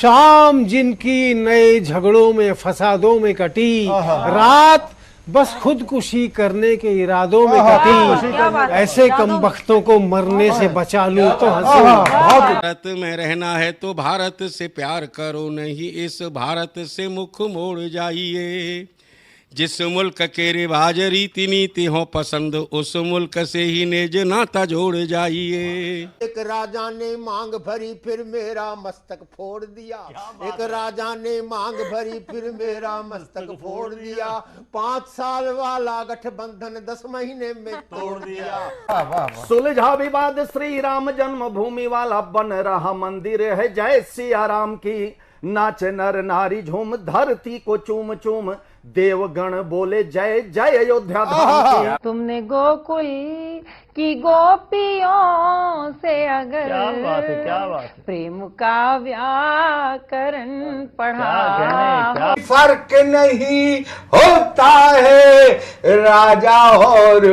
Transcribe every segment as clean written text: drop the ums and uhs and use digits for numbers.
शाम जिनकी नए झगड़ों में फसादों में कटी, रात बस खुदकुशी करने के इरादों में कटी। ऐसे कमबख्तों को मरने से बचा लूं तो हंसूं। भारत में रहना है तो भारत से प्यार करो, नहीं इस भारत से मुख मोड़ जाइए। जिस मुल्क के रिवाज रीति नीति हो पसंद, उस मुल्क से ही नेज नाता जोड़ जाइए। एक राजा ने मांग भरी फिर मेरा मस्तक फोड़ दिया। एक राजा ने मांग भरी फिर मेरा मस्तक फोड़ दिया। 5 साल वाला गठबंधन 10 महीने में तोड़ दिया। सुलझा विवाद श्री राम जन्मभूमि वाला, बन रहा मंदिर है जय सिया राम की। नाच नर नारी झूम धरती को चूम चूम, देवगण बोले जय जय अयोध्या धाम की। तुमने गोकुल की गोपियों से अगर क्या बात है। प्रेम का व्याकरण पढ़ा, फर्क नहीं होता है राजा और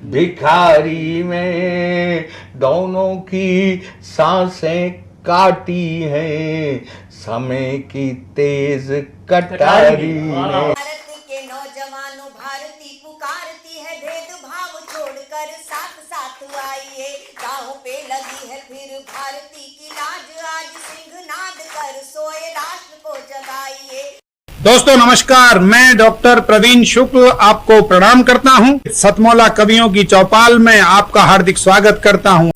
भिखारी में, दोनों की सांसें काटी हैं समय की तेज कटारी ने। भारत के नौजवानों भारती पुकारती है, भेदभाव छोड़कर साथ साथ आइए। गाँव पे लगी है फिर भारती की लाज, आज सिंहनाद कर सोए राष्ट्र को जगाइए। दोस्तों नमस्कार, मैं डॉक्टर प्रवीण शुक्ल आपको प्रणाम करता हूं। सतमौला कवियों की चौपाल में आपका हार्दिक स्वागत करता हूं।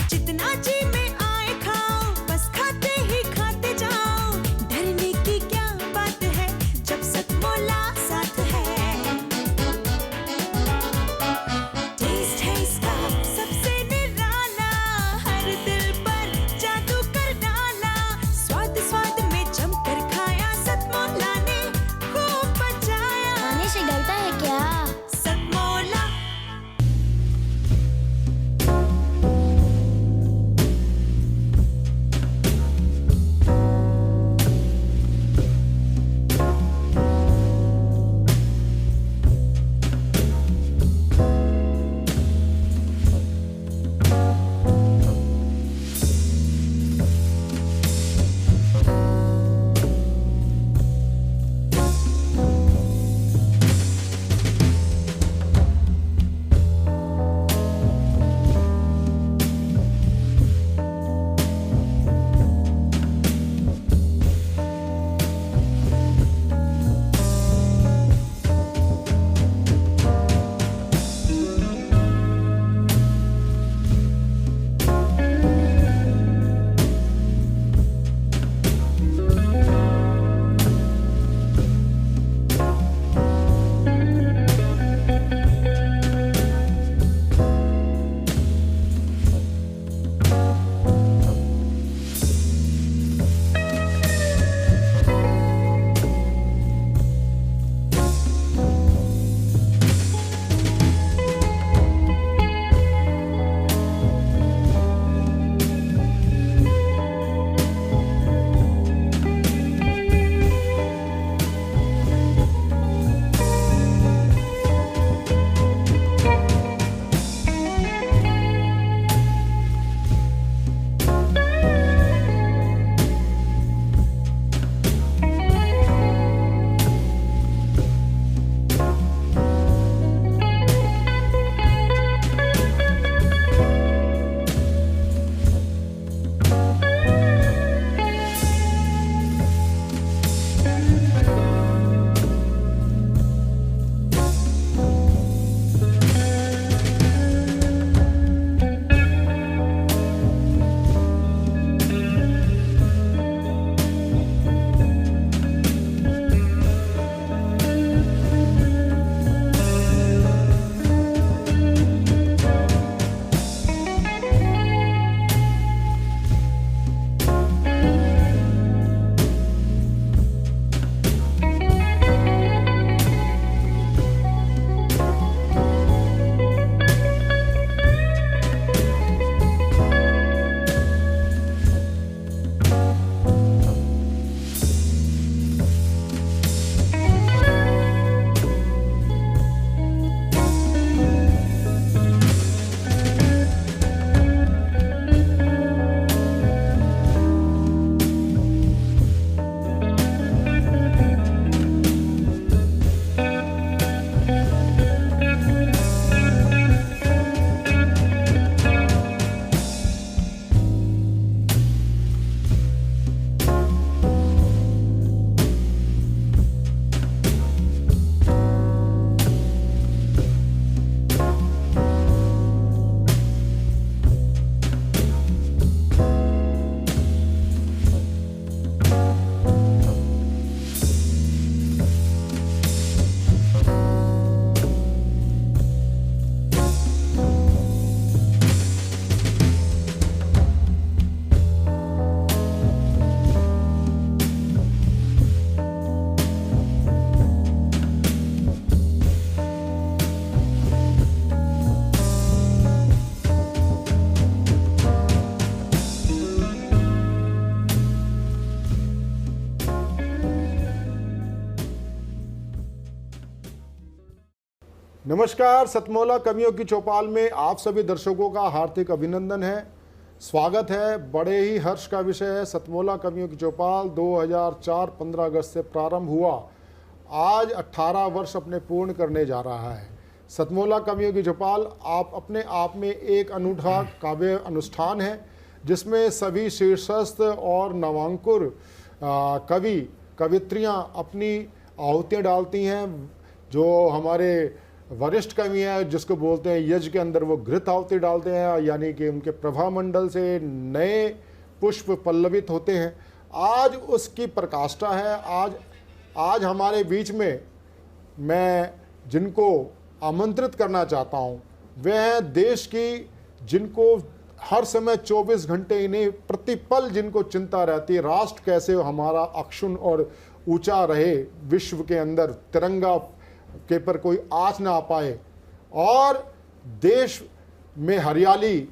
जितना जी में आए खाओ, बस खाते ही खाते जाओ। डरने की क्या बात है जब सतमौला साथ है। टेस्ट है इसका सबसे निराला, हर दिल पर जादू कर डाला। स्वाद स्वाद में जमकर खाया, सतमौला ने खूब बचाया। खाने से डरता है क्या? सतमौला नमस्कार, सतमौला कवियों की चौपाल में आप सभी दर्शकों का हार्दिक अभिनंदन है, स्वागत है। बड़े ही हर्ष का विषय है। सतमौला कवियों की चौपाल 2004 15 अगस्त से प्रारंभ हुआ, आज 18 वर्ष अपने पूर्ण करने जा रहा है। सतमौला कवियों की चौपाल आप अपने आप में एक अनूठा काव्य अनुष्ठान है, जिसमें सभी शीर्षस्थ और नवांकुर कवि कवित्रियाँ अपनी आहुतियाँ डालती हैं। जो हमारे वरिष्ठ कवि हैं, जिसको बोलते हैं यज्ञ के अंदर, वो घृत आहुति डालते हैं, यानी कि उनके प्रभा मंडल से नए पुष्प पल्लवित होते हैं। आज उसकी प्रकाष्ठा है। आज हमारे बीच में मैं जिनको आमंत्रित करना चाहता हूँ, वे हैं देश की, जिनको हर समय 24 घंटे इन्हें प्रतिपल जिनको चिंता रहती है, राष्ट्र कैसे हमारा अक्षुण्ण और ऊंचा रहे, विश्व के अंदर तिरंगा के पर कोई आँच ना आ पाए, और देश में हरियाली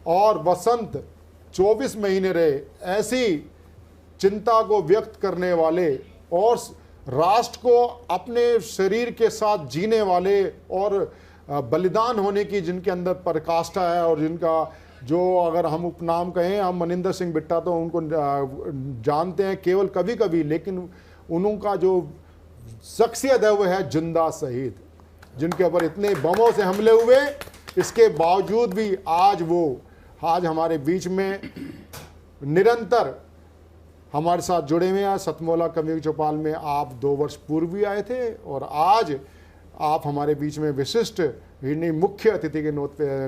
और बसंत 24 महीने रहे, ऐसी चिंता को व्यक्त करने वाले और राष्ट्र को अपने शरीर के साथ जीने वाले और बलिदान होने की जिनके अंदर प्रकाष्ठा है, और जिनका जो अगर हम उपनाम कहें, हम मनिंदर सिंह बिट्टा तो उनको जानते हैं केवल कभी कभी, लेकिन उनका जो शख्सियत है वो है जिंदा शहीद, जिनके ऊपर इतने बमों से हमले हुए, इसके बावजूद भी आज हमारे बीच में निरंतर हमारे साथ जुड़े हुए हैं। सतमौला कवियों की चौपाल में आप 2 वर्ष पूर्व भी आए थे, और आज आप हमारे बीच में विशिष्ट मुख्य अतिथि के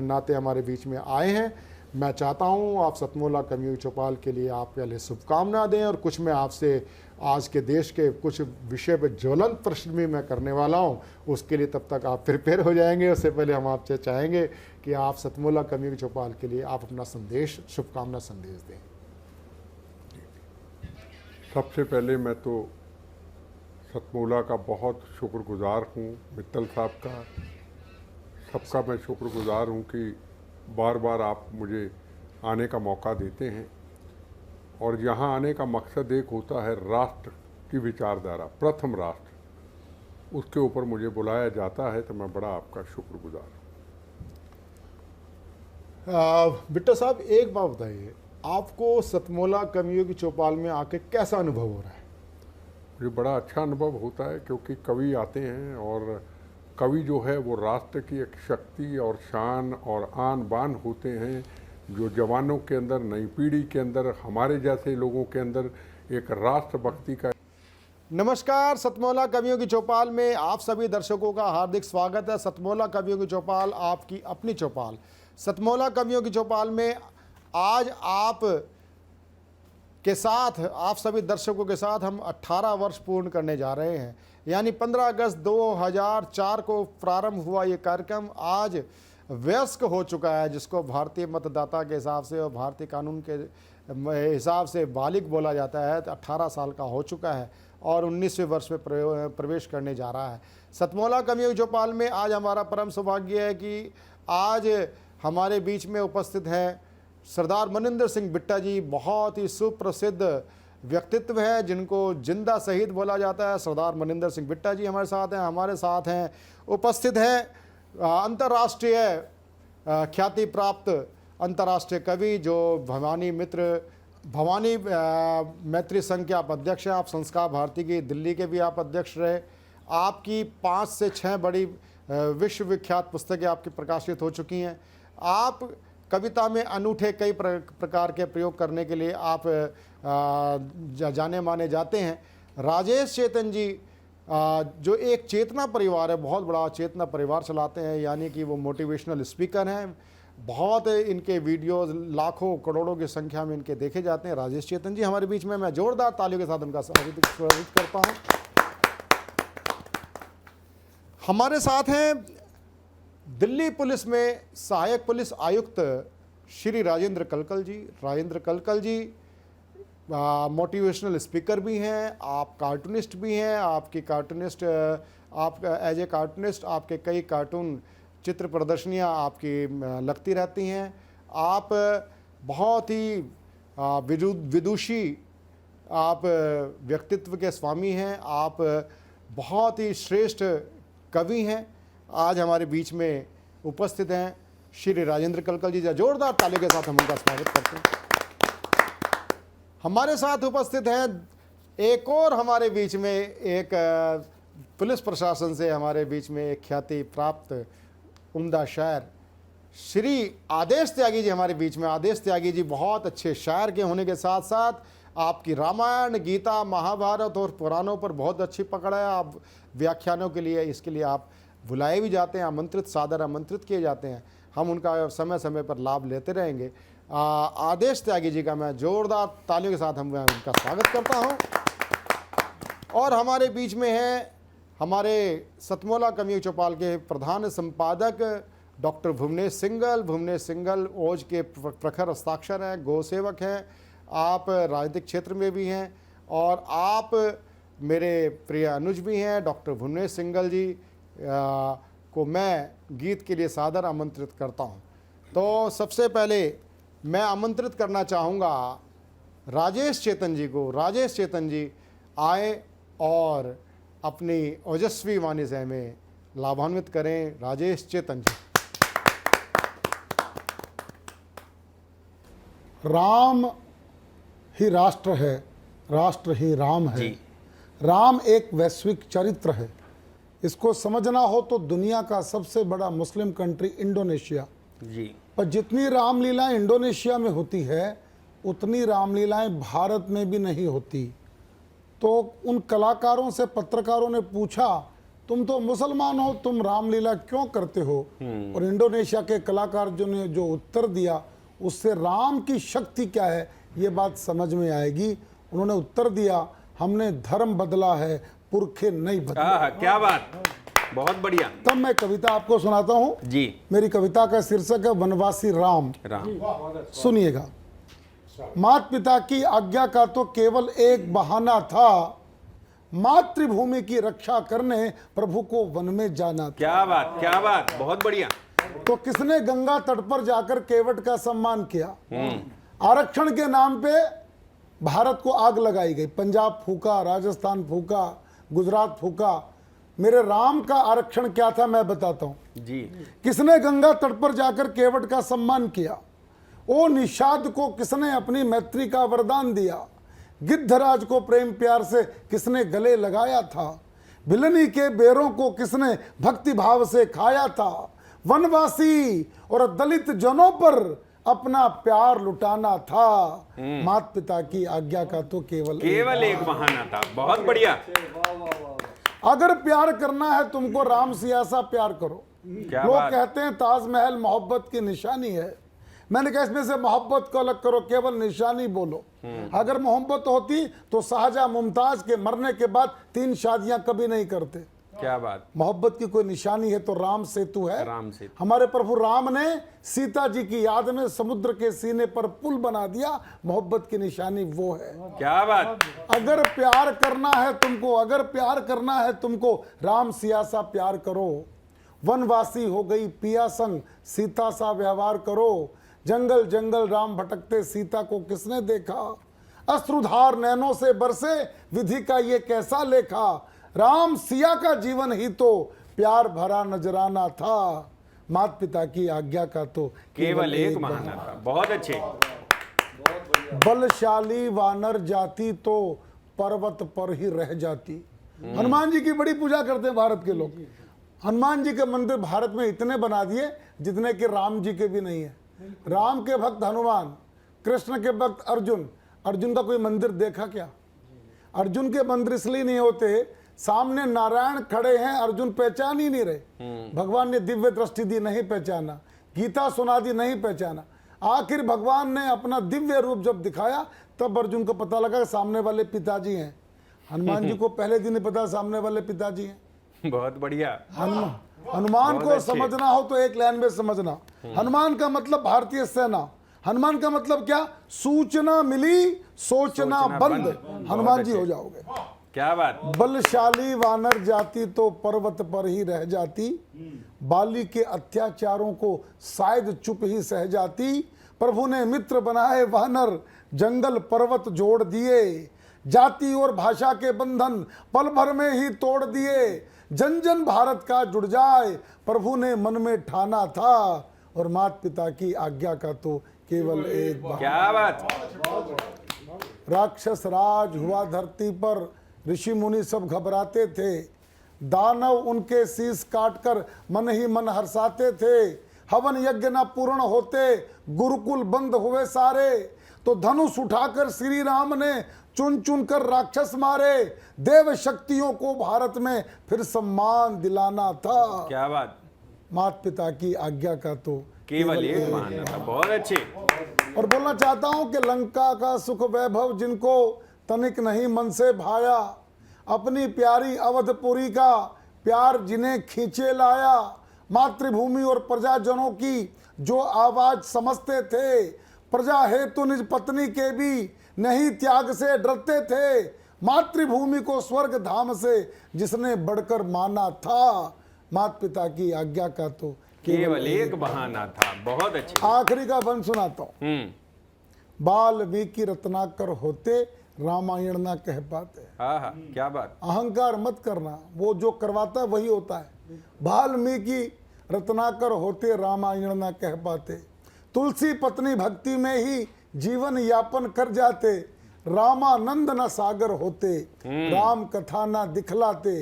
नाते हमारे बीच में आए हैं। मैं चाहता हूं आप सतमौला कवियों की चौपाल के लिए आप पहले शुभकामना दें, और कुछ मैं आपसे आज के देश के कुछ विषय पर ज्वलंत प्रश्न भी मैं करने वाला हूं, उसके लिए तब तक आप प्रिपेयर हो जाएंगे। उससे पहले हम आपसे चाहेंगे कि आप सतमौला कवियों की चौपाल के लिए आप अपना संदेश, शुभकामना संदेश दें। सबसे पहले मैं तो सतमौला का बहुत शुक्रगुजार हूँ, मित्तल साहब का, सबका मैं शुक्रगुजार हूँ कि बार बार आप मुझे आने का मौका देते हैं। और यहाँ आने का मकसद एक होता है, राष्ट्र की विचारधारा, प्रथम राष्ट्र, उसके ऊपर मुझे बुलाया जाता है, तो मैं बड़ा आपका शुक्रगुजार हूँ। बिट्टा साहब, एक बात बताइए, आपको सतमौला कवियों की चौपाल में आके कैसा अनुभव हो रहा है? मुझे बड़ा अच्छा अनुभव होता है, क्योंकि कवि आते हैं, और कवि जो है वो राष्ट्र की एक शक्ति और शान और आन बान होते हैं, जो जवानों के अंदर, नई पीढ़ी के अंदर, हमारे जैसे लोगों के अंदर एक राष्ट्रभक्ति का। नमस्कार, सतमौला कवियों की चौपाल में आप सभी दर्शकों का हार्दिक स्वागत है। सतमौला कवियों की चौपाल आपकी अपनी चौपाल। सतमौला कवियों की चौपाल में आज आप के साथ, आप सभी दर्शकों के साथ हम 18 वर्ष पूर्ण करने जा रहे हैं। यानी 15 अगस्त 2004 को प्रारंभ हुआ ये कार्यक्रम आज वयस्क हो चुका है, जिसको भारतीय मतदाता के हिसाब से और भारतीय कानून के हिसाब से बालिग बोला जाता है। तो 18 साल का हो चुका है और 19वें वर्ष में प्रवेश करने जा रहा है। सतमौला कवियों की चौपाल में आज हमारा परम सौभाग्य है कि आज हमारे बीच में उपस्थित है सरदार मनिंदर सिंह बिट्टा जी। बहुत ही सुप्रसिद्ध व्यक्तित्व है, जिनको जिंदा शहीद बोला जाता है। सरदार मनिंदर सिंह बिट्टा जी हमारे साथ हैं। उपस्थित हैं अंतर्राष्ट्रीय ख्याति प्राप्त अंतर्राष्ट्रीय कवि, जो भवानी मैत्री संघ के आप अध्यक्ष हैं। आप संस्कार भारती की दिल्ली के भी आप अध्यक्ष रहे। आपकी 5 से 6 बड़ी विश्वविख्यात पुस्तकें आपकी प्रकाशित हो चुकी हैं। आप कविता में अनूठे कई प्रकार के प्रयोग करने के लिए आप जाने माने जाते हैं। राजेश चेतन जी जो एक चेतना परिवार है, बहुत बड़ा चेतना परिवार चलाते हैं, यानी कि वो मोटिवेशनल स्पीकर हैं। बहुत इनके वीडियोस लाखों करोड़ों की संख्या में इनके देखे जाते हैं। राजेश चेतन जी हमारे बीच में, मैं जोरदार तालियों के साथ उनका स्वागत करता हूं। हमारे साथ हैं दिल्ली पुलिस में सहायक पुलिस आयुक्त श्री राजेंद्र कलकल जी। राजेंद्र कलकल जी मोटिवेशनल स्पीकर भी हैं, आप कार्टूनिस्ट भी हैं। आपकी कार्टूनिस्ट, आप एज ए कार्टूनिस्ट आपके कई कार्टून चित्र प्रदर्शनियाँ आपकी लगती रहती हैं। आप बहुत ही विदुषी आप व्यक्तित्व के स्वामी हैं। आप बहुत ही श्रेष्ठ कवि हैं। आज हमारे बीच में उपस्थित हैं श्री राजेंद्र कलकल जी। जोरदार ताली के साथ हम उनका स्वागत करते हैं। हमारे साथ उपस्थित हैं एक और हमारे बीच में एक पुलिस प्रशासन से हमारे बीच में एक ख्याति प्राप्त उम्दा शायर श्री आदेश त्यागी जी हमारे बीच में। आदेश त्यागी जी बहुत अच्छे शायर के होने के साथ साथ आपकी रामायण, गीता, महाभारत और पुराणों पर बहुत अच्छी पकड़ है। आप व्याख्यानों के लिए, इसके लिए आप बुलाए भी जाते हैं, आमंत्रित, सादर आमंत्रित किए जाते हैं। हम उनका समय समय पर लाभ लेते रहेंगे। आदेश त्यागी जी का मैं जोरदार तालियों के साथ उनका स्वागत करता हूं। और हमारे बीच में है हमारे सतमोला कवियों चौपाल के प्रधान संपादक doctor Bhuvnesh single. Bhuvnesh single ओज के प्रखर हस्ताक्षर हैं, गौ सेवक हैं, आप राजनीतिक क्षेत्र में भी हैं और आप मेरे प्रिय अनुज भी हैं। डॉक्टर भुवनेश सिंगल जी को मैं गीत के लिए सादर आमंत्रित करता हूं। तो सबसे पहले मैं आमंत्रित करना चाहूँगा राजेश चेतन जी को। राजेश चेतन जी आए और अपनी ओजस्वी वाणी से हमें लाभान्वित करें। राजेश चेतन जी। राम ही राष्ट्र है, राष्ट्र ही राम है। राम एक वैश्विक चरित्र है। इसको समझना हो तो दुनिया का सबसे बड़ा मुस्लिम कंट्री इंडोनेशिया जी, पर जितनी रामलीलाएं इंडोनेशिया में होती है उतनी रामलीलाएं भारत में भी नहीं होती। तो उन कलाकारों से पत्रकारों ने पूछा, तुम तो मुसलमान हो, तुम रामलीला क्यों करते हो? और इंडोनेशिया के कलाकार ने जो उत्तर दिया उससे राम की शक्ति क्या है ये बात समझ में आएगी। उन्होंने उत्तर दिया, हमने धर्म बदला है, पुरखे नहीं बदला। क्या बात, बहुत बढ़िया। तब मैं कविता आपको सुनाता हूँ जी। मेरी कविता का शीर्षक है वनवासी राम। सुनिएगा। माता पिता की आज्ञा का तो केवल एक बहाना था, मातृभूमि की रक्षा करने प्रभु को वन में जाना था। क्या बात, बहुत बढ़िया। तो किसने गंगा तट पर जाकर केवट का सम्मान किया? आरक्षण के नाम पे भारत को आग लगाई गई। पंजाब फूका, राजस्थान फूका, गुजरात फूका। मेरे राम का आरक्षण क्या था मैं बताता हूं जी। किसने गंगा तट पर जाकर केवट का सम्मान किया? ओ निषाद को किसने अपनी मैत्री का वरदान दिया? गिद्धराज को प्रेम प्यार से किसने गले लगाया था? भिलनी के बेरों को किसने भक्ति भाव से खाया था? वनवासी और दलित जनों पर अपना प्यार लुटाना था। माता पिता की आज्ञा का तो केवल एक बहाना था। बहुत बढ़िया। अगर प्यार करना है तुमको राम सियासा प्यार करो। लोग कहते हैं ताजमहल मोहब्बत की निशानी है। मैंने कहा इसमें से मोहब्बत को अलग करो, केवल निशानी बोलो। अगर मोहब्बत होती तो शाहजहां मुमताज के मरने के बाद 3 शादियां कभी नहीं करते। क्या बात। मोहब्बत की कोई निशानी है तो राम सेतु है। राम सेतु। हमारे प्रभु राम ने सीता जी की याद में समुद्र के सीने पर पुल बना दिया। मोहब्बत की निशानी वो है। क्या बात। अगर प्यार करना है तुमको, अगर प्यार करना है तुमको, राम सियासा प्यार करो। वनवासी हो गई पिया संग, सीता सा व्यवहार करो। जंगल जंगल राम भटकते, सीता को किसने देखा? अश्रुधार नैनों से बरसे, विधि का ये कैसा लेखा? राम सिया का जीवन ही तो प्यार भरा नजराना था। माता पिता की आज्ञा का तो केवल एक बहाना था। बहुत अच्छे। बलशाली वानर जाति तो पर्वत पर ही रह जाती। हनुमान जी की बड़ी पूजा करते हैं भारत के लोग। हनुमान जी के मंदिर भारत में इतने बना दिए जितने कि राम जी के भी नहीं है। राम के भक्त हनुमान, कृष्ण के भक्त अर्जुन। अर्जुन का कोई मंदिर देखा क्या? अर्जुन के मंदिर इसलिए नहीं होते, सामने नारायण खड़े हैं, अर्जुन पहचान ही नहीं रहे। भगवान ने दिव्य दृष्टि दी, नहीं पहचाना। गीता सुना दी, नहीं पहचाना। आखिर भगवान ने अपना दिव्य रूप जब दिखाया तब अर्जुन को पता लगा सामने वाले पिताजी हैं। हनुमान जी को पहले दिन ही पता सामने वाले पिताजी हैं। बहुत बढ़िया। हनुमान को समझना हो तो एक लाइन में समझना। हनुमान का मतलब भारतीय सेना। हनुमान का मतलब क्या? सूचना मिली, सोचना बंद। हनुमान जी हो जाओगे। क्या बात। बलशाली वानर जाति तो पर्वत पर ही रह जाती। बाली के अत्याचारों को शायद चुप ही सह जाती। प्रभु ने मित्र बनाए वानर, जंगल पर्वत जोड़ दिए। जाति और भाषा के बंधन पल भर में ही तोड़ दिए। जन जन भारत का जुड़ जाए, प्रभु ने मन में ठाना था, और माता पिता की आज्ञा का तो केवल एक बहाना। क्या बात। राक्षस राज हुआ धरती पर, ऋषि मुनि सब घबराते थे, दानव उनके शीश काटकर मन ही मन हर्षाते थे, हवन यज्ञ न पूर्ण होते, गुरुकुल बंद हुए सारे, तो धनुष उठाकर श्री राम ने चुन चुन कर राक्षस मारे, देव शक्तियों को भारत में फिर सम्मान दिलाना था। क्या बात। माता पिता की आज्ञा का तो केवल एक बहाना था। बहुत अच्छे। और बोलना चाहता हूं कि लंका का सुख वैभव जिनको तनिक नहीं मन से भाया, अपनी प्यारी अवधपुरी का प्यार जिन्हें खींचे लाया, मातृभूमि और प्रजाजनों की जो आवाज समझते थे, प्रजा हेतु निज पत्नी के भी नहीं त्याग से डरते थे, मातृभूमि को स्वर्ग धाम से जिसने बढ़कर माना था, माता पिता की आज्ञा का तो केवल एक बहाना था। बहुत अच्छे। आखिरी का वन सुनाता हूं। वाल्मीकि रत्नाकर होते, रामायण ना कह पाते। हाँ, क्या बात। अहंकार मत करना, वो जो करवाता है वही होता है। वाल्मीकि रत्नाकर होते, रामायण ना कह पाते, तुलसी पत्नी भक्ति में ही जीवन यापन कर जाते, रामानंद न सागर होते, राम कथा ना दिखलाते,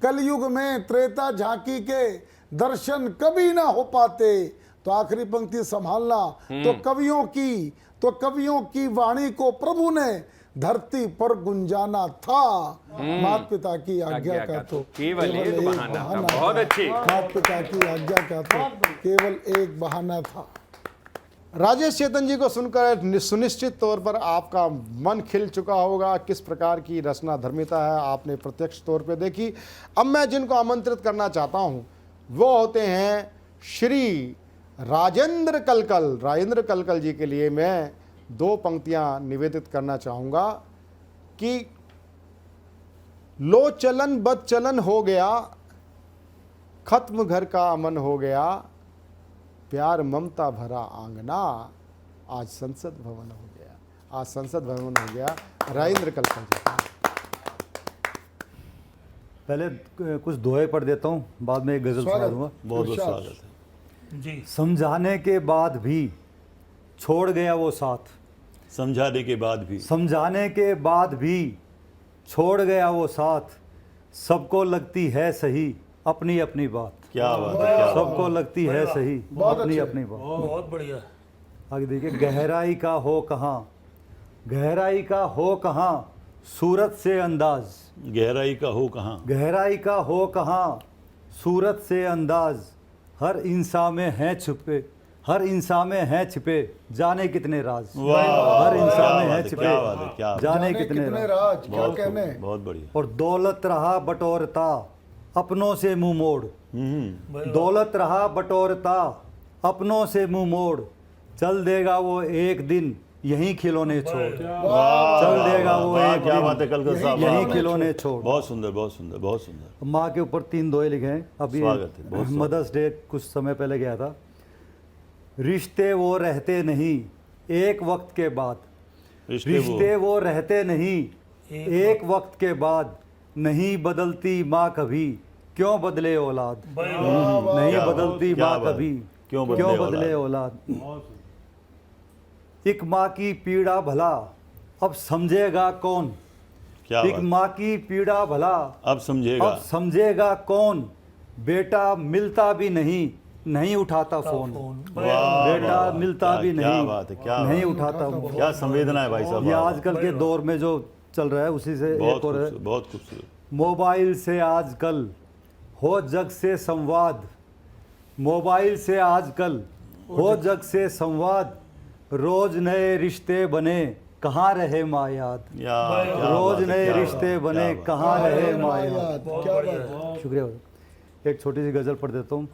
कलयुग में त्रेता झांकी के दर्शन कभी ना हो पाते। तो आखिरी पंक्ति संभालना, तो कवियों की वाणी को प्रभु ने धरती पर गुंजाना था, माता पिता की आज्ञा का तो केवल एक बहाना था। बहुत अच्छे। माता पिता की आज्ञा का तो केवल एक बहाना था। राजेश चेतन जी को सुनकर सुनिश्चित तौर पर आपका मन खिल चुका होगा, किस प्रकार की रचना धर्मिता है आपने प्रत्यक्ष तौर पे देखी। अब मैं जिनको आमंत्रित करना चाहता हूं वो होते हैं श्री राजेंद्र कलकल जी के लिए मैं दो पंक्तियां निवेदित करना चाहूँगा कि लो चलन बद चलन हो गया, खत्म घर का अमन हो गया, प्यार ममता भरा आंगना, आज संसद भवन हो गया, आज संसद भवन हो गया। राजेंद्र कलकल जी। पहले कुछ दोहे पढ़ देता हूँ, बाद में एक गजल सुना दूंगा। बहुत बहुत स्वागत है जी। समझाने के बाद भी छोड़ गया वो साथ, समझाने के बाद भी छोड़ गया वो साथ, सबको लगती है सही अपनी अपनी बात। क्या बात है। सबको लगती है सही अपनी अपनी बात। बहुत बढ़िया। आगे देखिए, गहराई का हो कहाँ सूरत से अंदाज, गहराई का हो कहाँ सूरत से अंदाज, हर इंसान में है छिपे जाने कितने राज। हर इंसान में है छिपे जाने कितने राज। क्या कहने। बहुत बढ़िया। और दौलत रहा बटोरता अपनों से मुंह मोड़, दौलत रहा बटोरता अपनों से मुंह मोड़, चल देगा वो एक दिन यही खिलौने छोड़। चल देगा वो एक क्या दिन बात है कलकल साहब, यही खिलौने छोड़। बहुत सुंदर बहुत सुंदर बहुत सुंदर। माँ के ऊपर 3 दोहे लिखे हैं। अभी स्वागत है, बहुत स्वागत। मदर्स डे कुछ समय पहले गया था। रिश्ते वो रहते नहीं एक वक्त के बाद, रिश्ते वो रहते नहीं एक वक्त के बाद, नहीं बदलती माँ कभी क्यों बदले औलाद। नहीं बदलती माँ कभी क्यों बदले औलाद। एक माँ की पीड़ा भला अब समझेगा कौन, एक माँ की पीड़ा भला अब समझेगा कौन, बेटा मिलता भी नहीं उठाता फोन। बेटा मिलता भी नहीं उठाता। क्या संवेदना है भाई साहब। ये आजकल के दौर में जो चल रहा है उसी से एक और है। बहुत खूबसूरत। मोबाइल से आजकल हो जग से संवाद, मोबाइल से आजकल हो जग से संवाद, रोज नए रिश्ते बने कहाँ रहे माँ याद। रोज नए रिश्ते बने कहाँ रहे माँ याद। शुक्रिया। एक छोटी सी गजल पढ़ देता हूँ।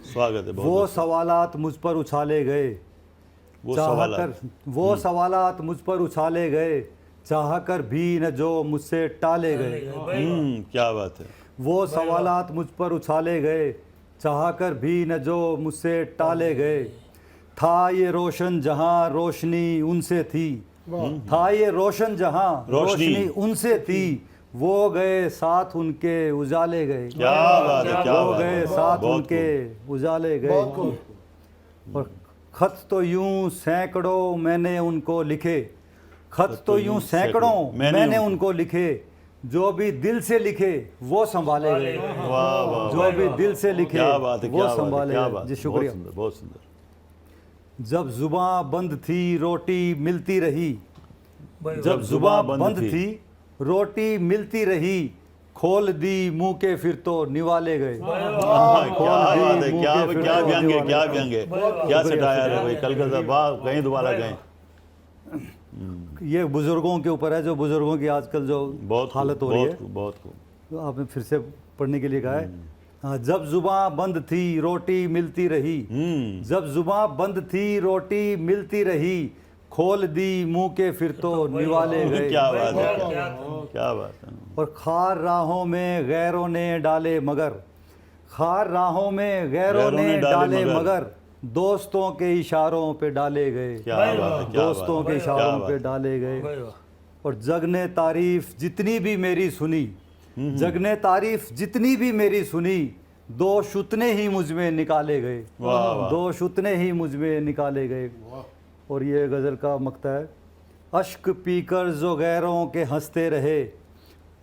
स्वागत है। वो सवालात मुझ पर उछाले गए, वो सवालात मुझ पर उछाले गए, चाह कर भी न जो मुझसे टाले गए। क्या बात है। वो सवालात मुझ पर उछाले गए, चाह कर भी न जो मुझसे टाले गए, था ये रोशन जहां रोशनी उनसे थी, था ये रोशन जहां रोशनी उनसे थी, वो गए साथ उनके उजाले गए। क्या बात है, क्या वो बात है। गए साथ बहुत उनके उजाले गए। और खत तो यूं सैकड़ों मैंने उनको लिखे, खत तो यूं सैकड़ों मैंने उनको लिखे, जो भी दिल से लिखे वो संभाले गए। वाह वाह, जो भी दिल से लिखे क्या बात है, वो क्या बात है, संभाले क्या गए। बात है। जी शुक्रिया। बहुत सुंदर, बहुत सुंदर। जब जुबां बंद थी रोटी मिलती रही, जब जुबां बंद थी रोटी मिलती रही, खोल दी मुंह के फिर तो निवाले गए। क्या बात है, क्या क्या व्यंग है, क्या व्यंग है, क्या सटायर है भाई। कलकत्ता वाह, कहीं दोबारा गए। ये बुजुर्गों के ऊपर है, जो बुजुर्गों की आजकल जो बहुत हालत हो रही है, बहुत खूब। तो आपने फिर से पढ़ने के लिए कहा है। हाँ, जब जुबां बंद थी रोटी मिलती रही, जब जुबां बंद थी रोटी मिलती रही, खोल दी मुंह के फिर तो निवाले गए। क्या बात है, क्या बात है। और खार राहों में गैरों ने डाले मगर, खार राहों में गैरों ने डाले मगर, दोस्तों के इशारों पे डाले गए। क्या बात है, क्या दोस्तों के इशारों पे डाले गए। और जग ने तारीफ जितनी भी मेरी सुनी, जग ने तारीफ जितनी भी मेरी सुनी, दोष उतने ही मुझ में निकाले गए। दोष उतने ही मुझ में निकाले गए। और ये गज़ल का मक्ता है। अश्क पीकर जो गैरों के हंसते रहे,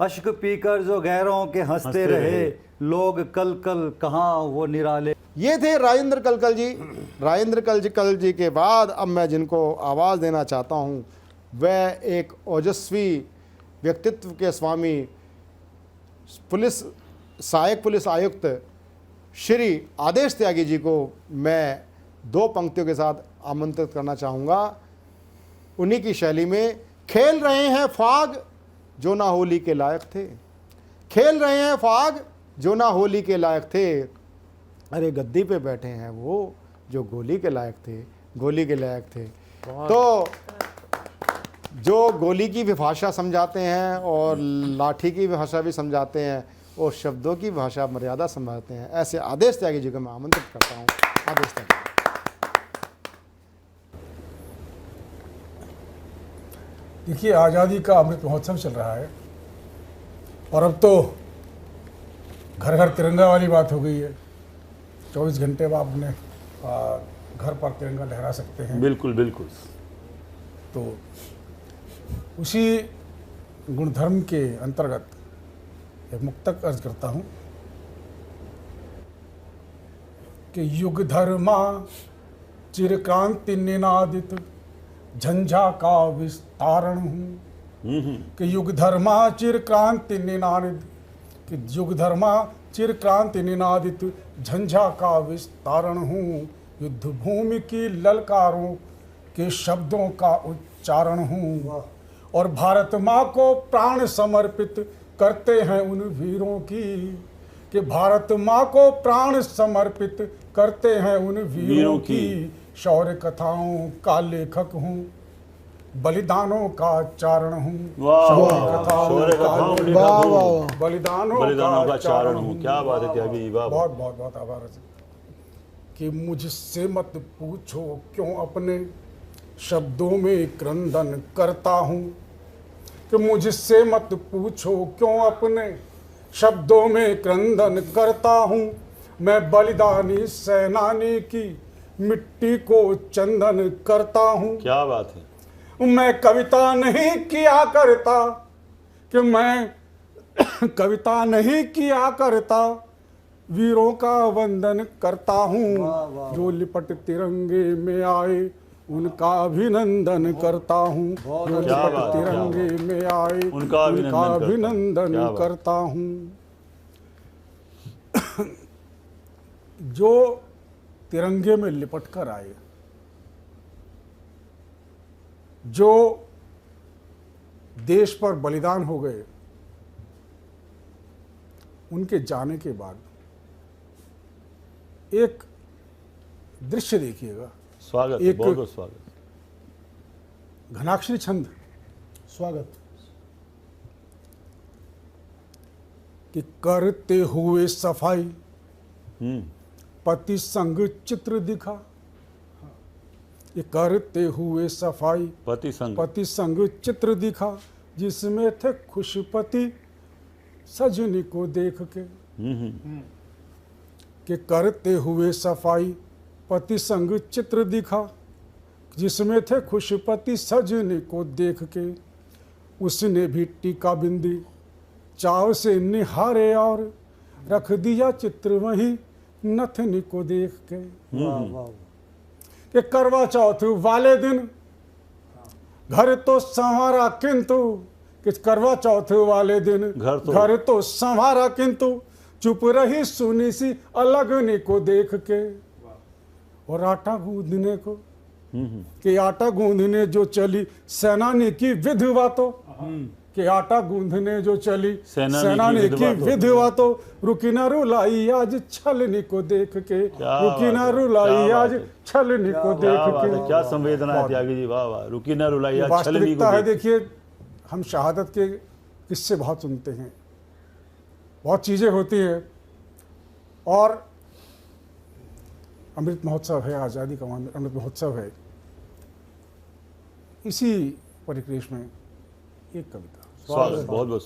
अश्क पीकर जो गैरों के हंसते रहे, लोग कल कल कहाँ वो निराले। ये थे राजेंद्र कलकल जी। राजेंद्र कलकल जी के बाद अब मैं जिनको आवाज़ देना चाहता हूँ वह एक ओजस्वी व्यक्तित्व के स्वामी सहायक पुलिस आयुक्त श्री आदेश त्यागी जी को मैं दो पंक्तियों के साथ आमंत्रित करना चाहूँगा। उन्हीं की शैली में, खेल रहे हैं फाग जो ना होली के लायक थे, खेल रहे हैं फाग जो ना होली के लायक थे, अरे गद्दी पे बैठे हैं वो जो गोली के लायक थे, गोली के लायक थे। तो जो गोली की विभाषा समझाते हैं और लाठी की भाषा भी समझाते हैं और शब्दों की भाषा मर्यादा समझाते हैं, ऐसे आदेश त्यागी जी को मैं आमंत्रित करता हूँ। आदेश त्यागी। देखिए, आज़ादी का अमृत महोत्सव चल रहा है और अब तो घर घर तिरंगा वाली बात हो गई है। 24 घंटे में आप अपने घर पर तिरंगा लहरा सकते हैं। बिल्कुल बिल्कुल। तो उसी गुणधर्म के अंतर्गत एक मुक्तक अर्ज करता हूँ कि युग धर्मा चिरक्रांति निनादित झंझा का विस्तारण हूँ, कि युग धर्मा चिरक्रांति निनादित, कि युग धर्मा चिरक्रांति निनादित झंझा का विस्तारण हूँ, युद्ध भूमि की ललकारों के शब्दों का उच्चारण हूँ, और भारत माँ को प्राण समर्पित करते हैं उन वीरों की, कि भारत माँ को प्राण समर्पित करते हैं उन वीरों की, शौर्य कथाओं का लेखक हूँ, बलिदानों का चारण हूँ, शौर्य कथाओं का बलिदानों का चारण हूँ। क्या बात है त्यागी जी, वाह। बहुत बहुत बहुत आभार है कि मुझसे मत पूछो क्यों अपने शब्दों में क्रंदन करता हूँ, कि मुझसे मत पूछो क्यों अपने शब्दों में क्रंदन करता हूँ, मैं बलिदानी सेनानी की मिट्टी को चंदन करता हूँ। क्या बात है। मैं कविता नहीं किया करता, कि मैं कविता नहीं किया करता, वीरों का वंदन करता हूँ, जो लिपट तिरंगे में आए उनका अभिनंदन करता हूँ, जो लिपट तिरंगे में आए उनका अभिनंदन करता हूँ। जो तिरंगे में लिपट कर आए, जो देश पर बलिदान हो गए, उनके जाने के बाद एक दृश्य देखिएगा। स्वागत, एक बहुत बहुत स्वागत। घनाक्षरी छंद स्वागत कि करते हुए सफाई पति संग चित्र दिखा, ये करते हुए सफाई पति संग चित्र दिखा, जिसमें थे खुश पति सजनी को देख के करते हुए सफाई पति संग चित्र दिखा, जिसमें थे खुश पति सजनी को देख के। उसने भी टीका बिंदी चाव से निहारे और रख दिया चित्र वहीं नथनी को देख के। कि करवा चौथ वाले दिन घर तो संवारा किंतु, कि करवा चौथ वाले दिन घर तो संवारा किंतु चुप रही सुनी सी अलगनी को देख के। और आटा गूंदने को कि आटा गूंदने जो चली सेनानी की विधवा तो, कि आटा गूंदने जो चली सेनानी की विधवा तो रुकी न रुलाई आज छलनी को देख के। रुकी न रुलाई आज छलनी को देख के। क्या संवेदना है त्यागी जी, वाह वाह। रुकी न रुलाई आज छलनी को वास्तविकता है। देखिए हम शहादत के किस्से बहुत सुनते हैं, बहुत चीजें होती हैं, और अमृत महोत्सव है, आज़ादी का अमृत महोत्सव है। इसी परिप्रेक्ष्य में एक कविता। स्वागत, बहुत बहुत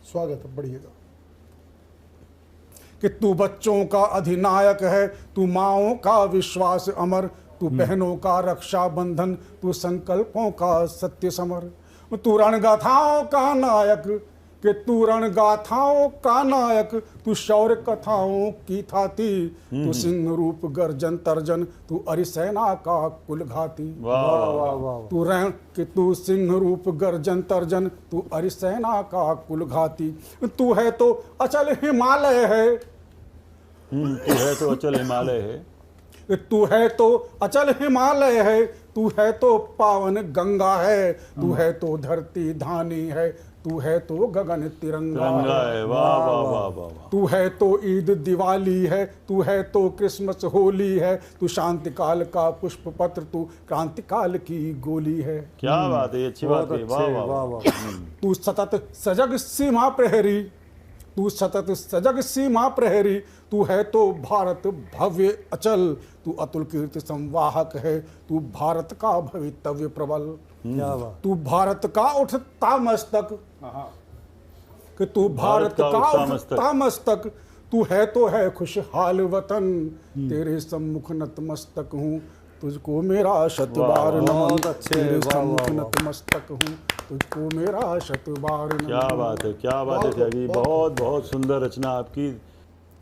स्वागत है, बढ़िएगा। कि तू बच्चों का अधिनायक है, तू माओं का विश्वास अमर, तू बहनों का रक्षा बंधन, तू संकल्पों का सत्य समर। तू रणगाथाओं का नायक, कि तू रणगाथाओं का नायक, तू शौर्य कथाओं की थाती, तू सिंह रूप गर्जन तर्जन, तू अरिसेना का कुल घाती। तू रण कि तू सिंह रूप गर्जन तर्जन, तू अरिसेना का कुल घाती। तू है तो अचल हिमालय है, तू है तो अचल हिमालय है, तू है तो अचल हिमालय है, तू है तो पावन गंगा है, तू है तो धरती धानी है, तू है तो गगन तिरंगा है। वाह वाह वाह वाह। तू है तो ईद दिवाली है, तू है तो क्रिसमस होली है, तू शांति काल का पुष्प पत्र, तू क्रांति काल की गोली है। क्या बात है, अच्छी बात है, वाह वाह वाह। तू सतत सजग सीमा प्रहरी, तू सतत सजग सीमा प्रहरी, तू है तो भारत भव्य अचल, तू अतुल कीर्ति संवाहक है, तू भारत का भवितव्य प्रबल। तू भारत का उठता मस्तक, कि तू भारत का उठता मस्तक, तू है तो है खुशहाल वतन, तेरे सम्मुख नतमस्तक हूँ, तुझको मेरा शतबार नमन। तेरे सम्मुख नतमस्तक हूँ, तुझको मेरा शतबार नमन। क्या बात है, क्या बात है त्यागी, बहुत बहुत सुंदर रचना आपकी।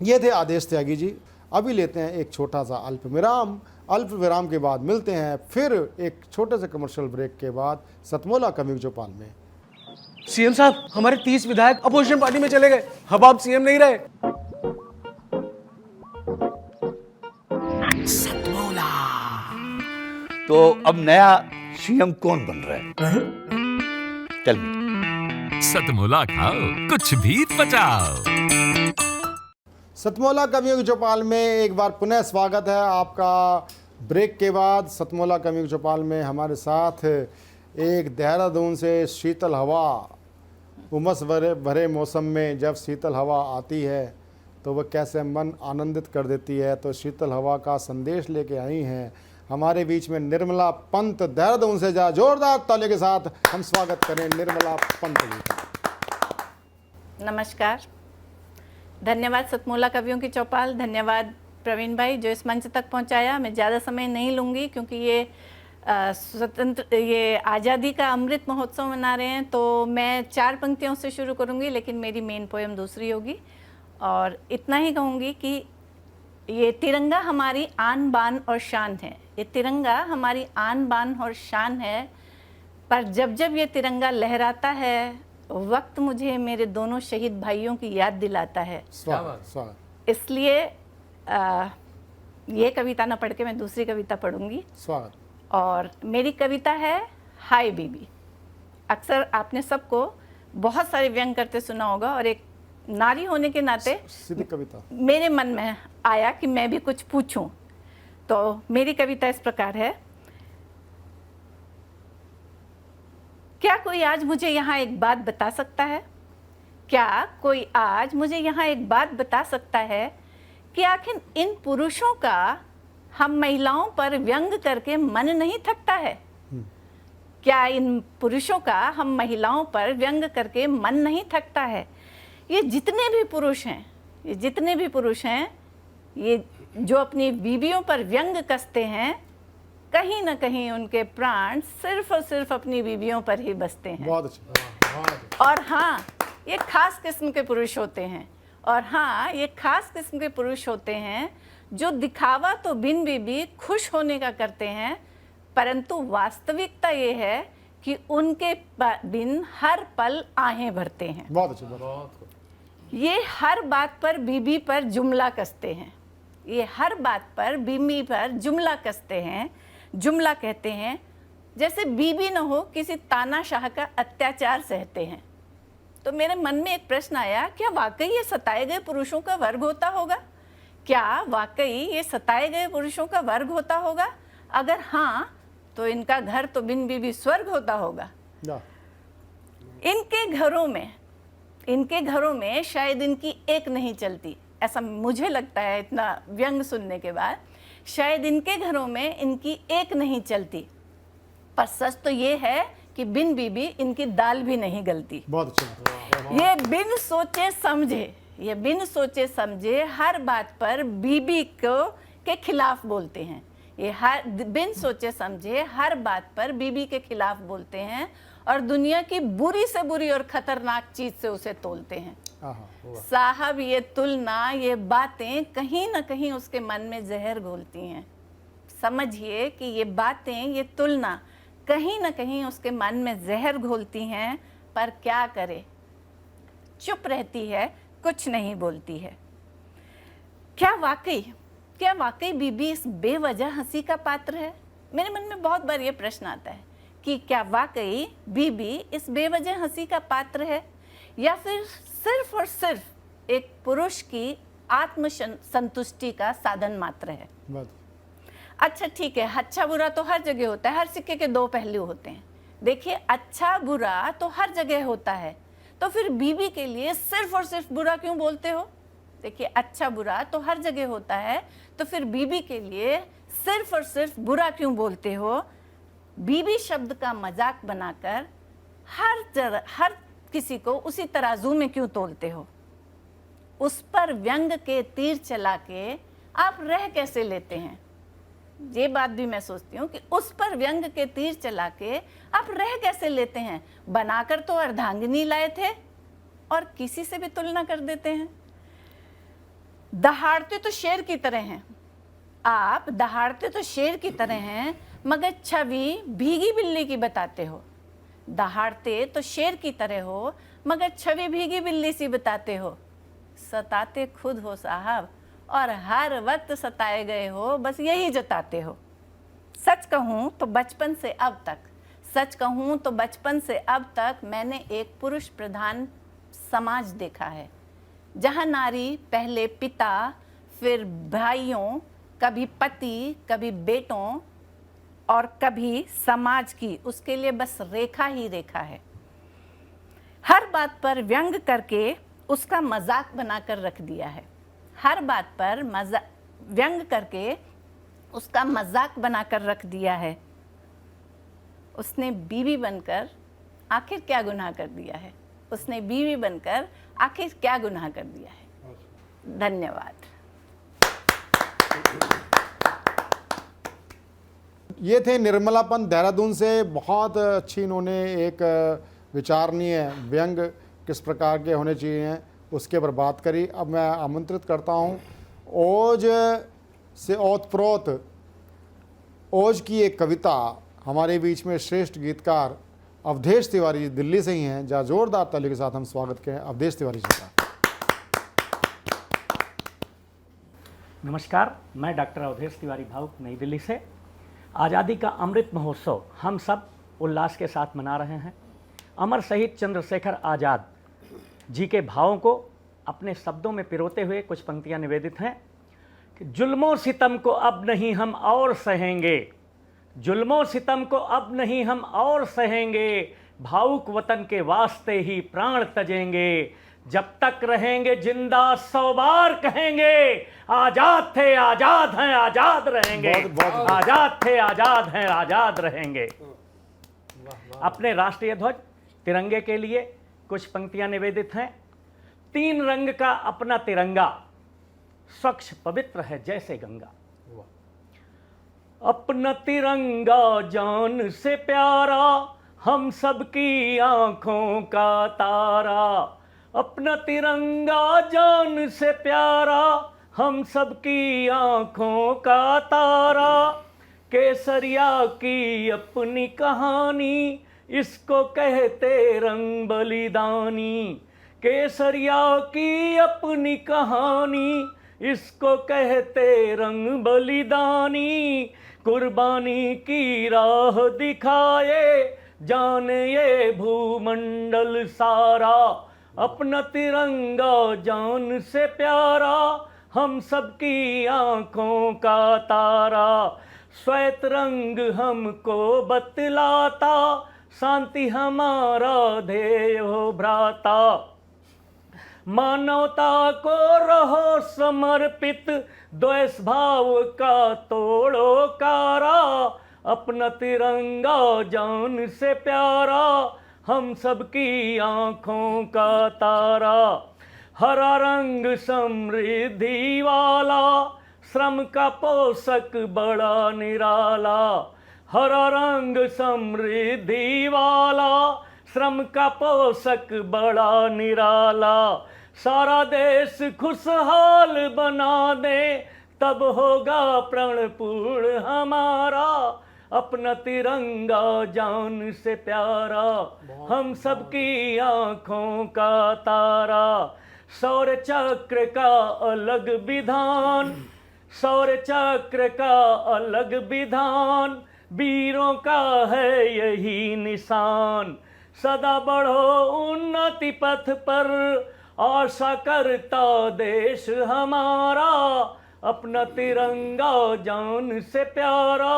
ये थे आदेश त्यागी जी। अभी लेते हैं एक छोटा सा अल्प विराम। अल्प विराम के बाद मिलते हैं फिर एक छोटे से कमर्शियल ब्रेक के बाद सतमोला कवि की चौपाल में। सीएम साहब, हमारे 30 विधायक अपोजिशन पार्टी में चले गए, अब आप सीएम नहीं रहे। सतमोला। तो अब नया सीएम कौन बन रहा है? चल सतमोला खाओ, कुछ भी बचाओ। सतमोला कवियों की चौपाल में एक बार पुनः स्वागत है आपका। ब्रेक के बाद सतमोला कवियों की चौपाल में हमारे साथ एक देहरादून से शीतल हवा, उमस भरे मौसम में जब शीतल हवा आती है तो वह कैसे मन आनंदित कर देती है। तो शीतल हवा का संदेश लेके आई हैं हमारे बीच में निर्मला पंत देहरादून से। जा जोरदार तालियों के साथ हम स्वागत करें निर्मला पंत जी का। नमस्कार, धन्यवाद सतमोला कवियों की चौपाल, धन्यवाद प्रवीण भाई जो इस मंच तक पहुंचाया। मैं ज़्यादा समय नहीं लूँगी क्योंकि ये आज़ादी का अमृत महोत्सव मना रहे हैं, तो मैं 4 पंक्तियों से शुरू करूँगी, लेकिन मेरी मेन पोएम दूसरी होगी। और इतना ही कहूँगी कि ये तिरंगा हमारी आन बान और शान है, ये तिरंगा हमारी आन बान और शान है, पर जब जब ये तिरंगा लहराता है वक्त मुझे मेरे दोनों शहीद भाइयों की याद दिलाता है। इसलिए ये कविता ना पढ़ के मैं दूसरी कविता पढ़ूंगी। और मेरी कविता है हाय बीबी। अक्सर आपने सबको बहुत सारे व्यंग करते सुना होगा, और एक नारी होने के नाते सीधी कविता मेरे मन में आया कि मैं भी कुछ पूछूं। तो मेरी कविता इस प्रकार है। क्या कोई आज मुझे यहाँ एक बात बता सकता है? क्या कोई आज मुझे यहाँ एक बात बता सकता है कि आखिर इन पुरुषों का हम महिलाओं पर व्यंग करके मन नहीं थकता है? क्या इन पुरुषों का हम महिलाओं पर व्यंग करके मन नहीं थकता है? ये जितने भी पुरुष हैं, ये जितने भी पुरुष हैं, ये जो अपनी बीवियों पर व्यंग कसते हैं, कहीं ना कहीं उनके प्राण सिर्फ और सिर्फ अपनी बीवियों पर ही बसते हैं। बहुत अच्छा। और हाँ, ये खास किस्म के पुरुष होते हैं। और हाँ, ये खास किस्म के पुरुष होते हैं जो दिखावा तो बिन बीबी खुश होने का करते हैं, परंतु वास्तविकता ये है कि उनके बिन हर पल आहें भरते हैं। बहुत अच्छा, बहुत। ये हर बात पर बीबी पर जुमला कसते हैं, ये हर बात पर बीबी पर जुमला कसते हैं, जुमला कहते हैं, जैसे बीबी न हो किसी तानाशाह का अत्याचार सहते हैं। तो मेरे मन में एक प्रश्न आया, क्या वाकई ये सताए गए पुरुषों का वर्ग होता होगा? क्या वाकई ये सताए गए पुरुषों का वर्ग होता होगा? अगर हाँ, तो इनका घर तो बिन बीबी स्वर्ग होता होगा। इनके घरों में शायद इनकी एक नहीं चलती, ऐसा मुझे लगता है इतना व्यंग सुनने के बाद। शायद इनके घरों में इनकी एक नहीं चलती, पर सच तो ये है कि बिन बीबी इनकी दाल भी नहीं गलती। बहुत अच्छा। ये बिन सोचे समझे हर बात पर बीबी को के खिलाफ बोलते हैं। ये बिन सोचे समझे हर बात पर बीबी के खिलाफ बोलते हैं और दुनिया की बुरी से बुरी और खतरनाक चीज से उसे तोलते हैं। साहब, ये तुलना, ये बातें कहीं ना कहीं उसके मन में जहर घोलती हैं। समझिए कि ये बातें, ये तुलना कहीं ना कहीं उसके मन में जहर घोलती हैं, पर क्या करे, चुप रहती है, कुछ नहीं बोलती है। क्या वाकई बीबी इस बेवजह हंसी का पात्र है? मेरे मन में बहुत बार ये प्रश्न आता है कि क्या वाकई बीबी इस बेवजह हंसी का पात्र है, या फिर सिर्फ और सिर्फ एक पुरुष की आत्म संतुष्टि का साधन मात्र है? अच्छा ठीक है, अच्छा बुरा तो हर जगह होता है, हर सिक्के के दो पहलू होते हैं। देखिए, अच्छा बुरा तो हर जगह होता है, तो फिर बीबी के लिए सिर्फ और सिर्फ बुरा क्यों बोलते हो? देखिए, अच्छा बुरा तो हर जगह होता है, तो फिर बीबी के लिए सिर्फ और सिर्फ बुरा क्यों बोलते हो? बीबी शब्द का मजाक बनाकर हर किसी को उसी तराजू में क्यों तोलते हो? उस पर व्यंग के तीर चला के आप रह कैसे लेते हैं? ये बात भी मैं सोचती हूँ कि उस पर व्यंग के तीर चला के आप रह कैसे लेते हैं? बनाकर तो अर्धांगिनी लाए थे और किसी से भी तुलना कर देते हैं। दहाड़ते तो शेर की तरह हैं आप, दहाड़ते तो शेर की तरह हैं, मगर छवि भीगी बिल्ली की बताते हो। दहाड़ते तो शेर की तरह हो, मगर छवि भीगी बिल्ली सी बताते हो। सताते खुद हो साहब, और हर वक्त सताए गए हो, बस यही जताते हो। सच कहूँ तो बचपन से अब तक मैंने एक पुरुष प्रधान समाज देखा है, जहाँ नारी पहले पिता, फिर भाइयों, कभी पति, कभी बेटों और कभी समाज की, उसके लिए बस रेखा ही रेखा है। हर बात पर व्यंग करके उसका मजाक बनाकर रख दिया है। हर बात पर व्यंग करके उसका मजाक बनाकर रख दिया है। उसने बीवी बनकर आखिर क्या गुनाह कर दिया है? उसने बीवी बनकर आखिर क्या गुनाह कर दिया है? धन्यवाद। ये थे निर्मला पंत देहरादून से। बहुत अच्छी इन्होंने एक विचारणीय व्यंग किस प्रकार के होने चाहिए उसके ऊपर बात करी। अब मैं आमंत्रित करता हूँ ओज से ओतप्रोत, ओज की एक कविता हमारे बीच में श्रेष्ठ गीतकार अवधेश तिवारी जी दिल्ली से ही हैं, जहाँ जोरदार ताली के साथ हम स्वागत करें अवधेश तिवारी जी का। नमस्कार, मैं डॉक्टर अवधेश तिवारी भावुक, नई दिल्ली से। आज़ादी का अमृत महोत्सव हम सब उल्लास के साथ मना रहे हैं। अमर शहीद चंद्रशेखर आज़ाद जी के भावों को अपने शब्दों में पिरोते हुए कुछ पंक्तियां निवेदित हैं कि जुल्मों सितम को अब नहीं हम और सहेंगे, जुल्मों सितम को अब नहीं हम और सहेंगे, भावुक वतन के वास्ते ही प्राण तजेंगे, जब तक रहेंगे जिंदा 100 बार कहेंगे, आजाद थे आजाद हैं आजाद रहेंगे, आजाद थे आजाद हैं आजाद रहेंगे। अपने राष्ट्रीय ध्वज तिरंगे के लिए कुछ पंक्तियां निवेदित हैं। 3 रंग का अपना तिरंगा, स्वच्छ पवित्र है जैसे गंगा। अपना तिरंगा जान से प्यारा, हम सबकी आंखों का तारा। अपना तिरंगा जान से प्यारा, हम सबकी आंखों का तारा। केसरिया की अपनी कहानी, इसको कहते रंग बलिदानी। केसरिया की अपनी कहानी, इसको कहते रंग बलिदानी। कुर्बानी की राह दिखाए, जाने ये भूमंडल सारा। अपना तिरंगा जान से प्यारा, हम सबकी आंखों का तारा। श्वेत रंग हमको बतलाता, शांति हमारा ध्येय हो भ्राता। मानवता को रहो समर्पित, द्वेष भाव का तोड़ो कारा। अपना तिरंगा जान से प्यारा, हम सबकी आंखों का तारा। हरा रंग समृद्धि वाला, श्रम का पोषक बड़ा निराला। हरा रंग समृद्धि वाला, श्रम का पोषक बड़ा निराला। सारा देश खुशहाल बना दे, तब होगा प्रणपूर्ण हमारा। अपना तिरंगा जान से प्यारा, हम सबकी आंखों का तारा। सौर चक्र का अलग विधान, सौर चक्र का अलग विधान। वीरों का है यही निशान। सदा बढ़ो उन्नति पथ पर, आशा करता देश हमारा। अपना तिरंगा जान से प्यारा,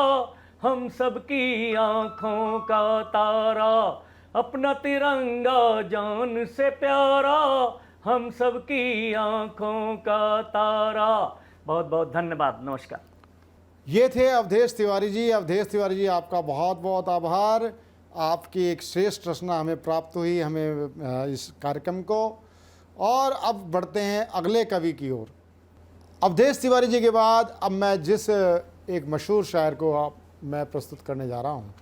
हम सबकी आंखों का तारा। अपना तिरंगा जान से प्यारा, हम सबकी आंखों का तारा। बहुत बहुत धन्यवाद, नमस्कार। ये थे अवधेश तिवारी जी। अवधेश तिवारी जी, आपका बहुत बहुत आभार। आपकी एक श्रेष्ठ रचना हमें प्राप्त हुई, हमें इस कार्यक्रम को। और अब बढ़ते हैं अगले कवि की ओर। अवधेश तिवारी जी के बाद अब मैं जिस एक मशहूर शायर को मैं प्रस्तुत करने जा रहा हूँ,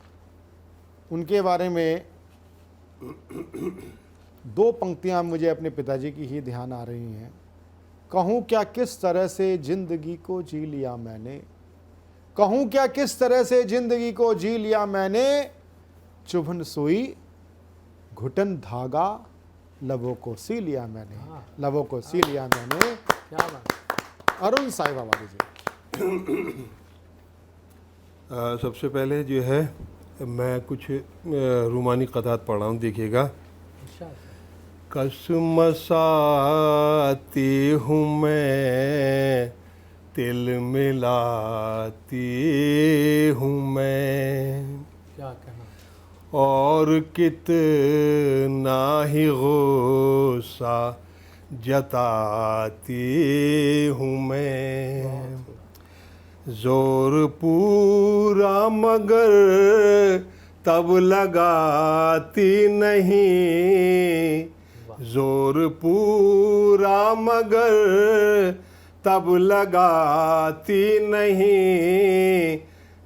उनके बारे में 2 पंक्तियाँ मुझे अपने पिताजी की ही ध्यान आ रही हैं। कहूँ क्या किस तरह से ज़िंदगी को जी लिया मैंने, कहूँ क्या किस तरह से ज़िंदगी को जी लिया मैंने। चुभन सुई घुटन धागा, लबों को सी लिया मैंने, लबों को सी लिया मैंने। क्या बात। अरुण साई बाबा जी। सबसे पहले जो है मैं कुछ रूमानी क़तात पढ़ रहा हूँ, देखिएगा। कसमसाती हूँ मैं, तिल मिलाती हूँ मैं, क्या कहना। और कितना ही गुस्सा जताती हूँ मैं। जोर पूरा मगर तब लगाती नहीं, जोर पूरा मगर तब लगाती नहीं।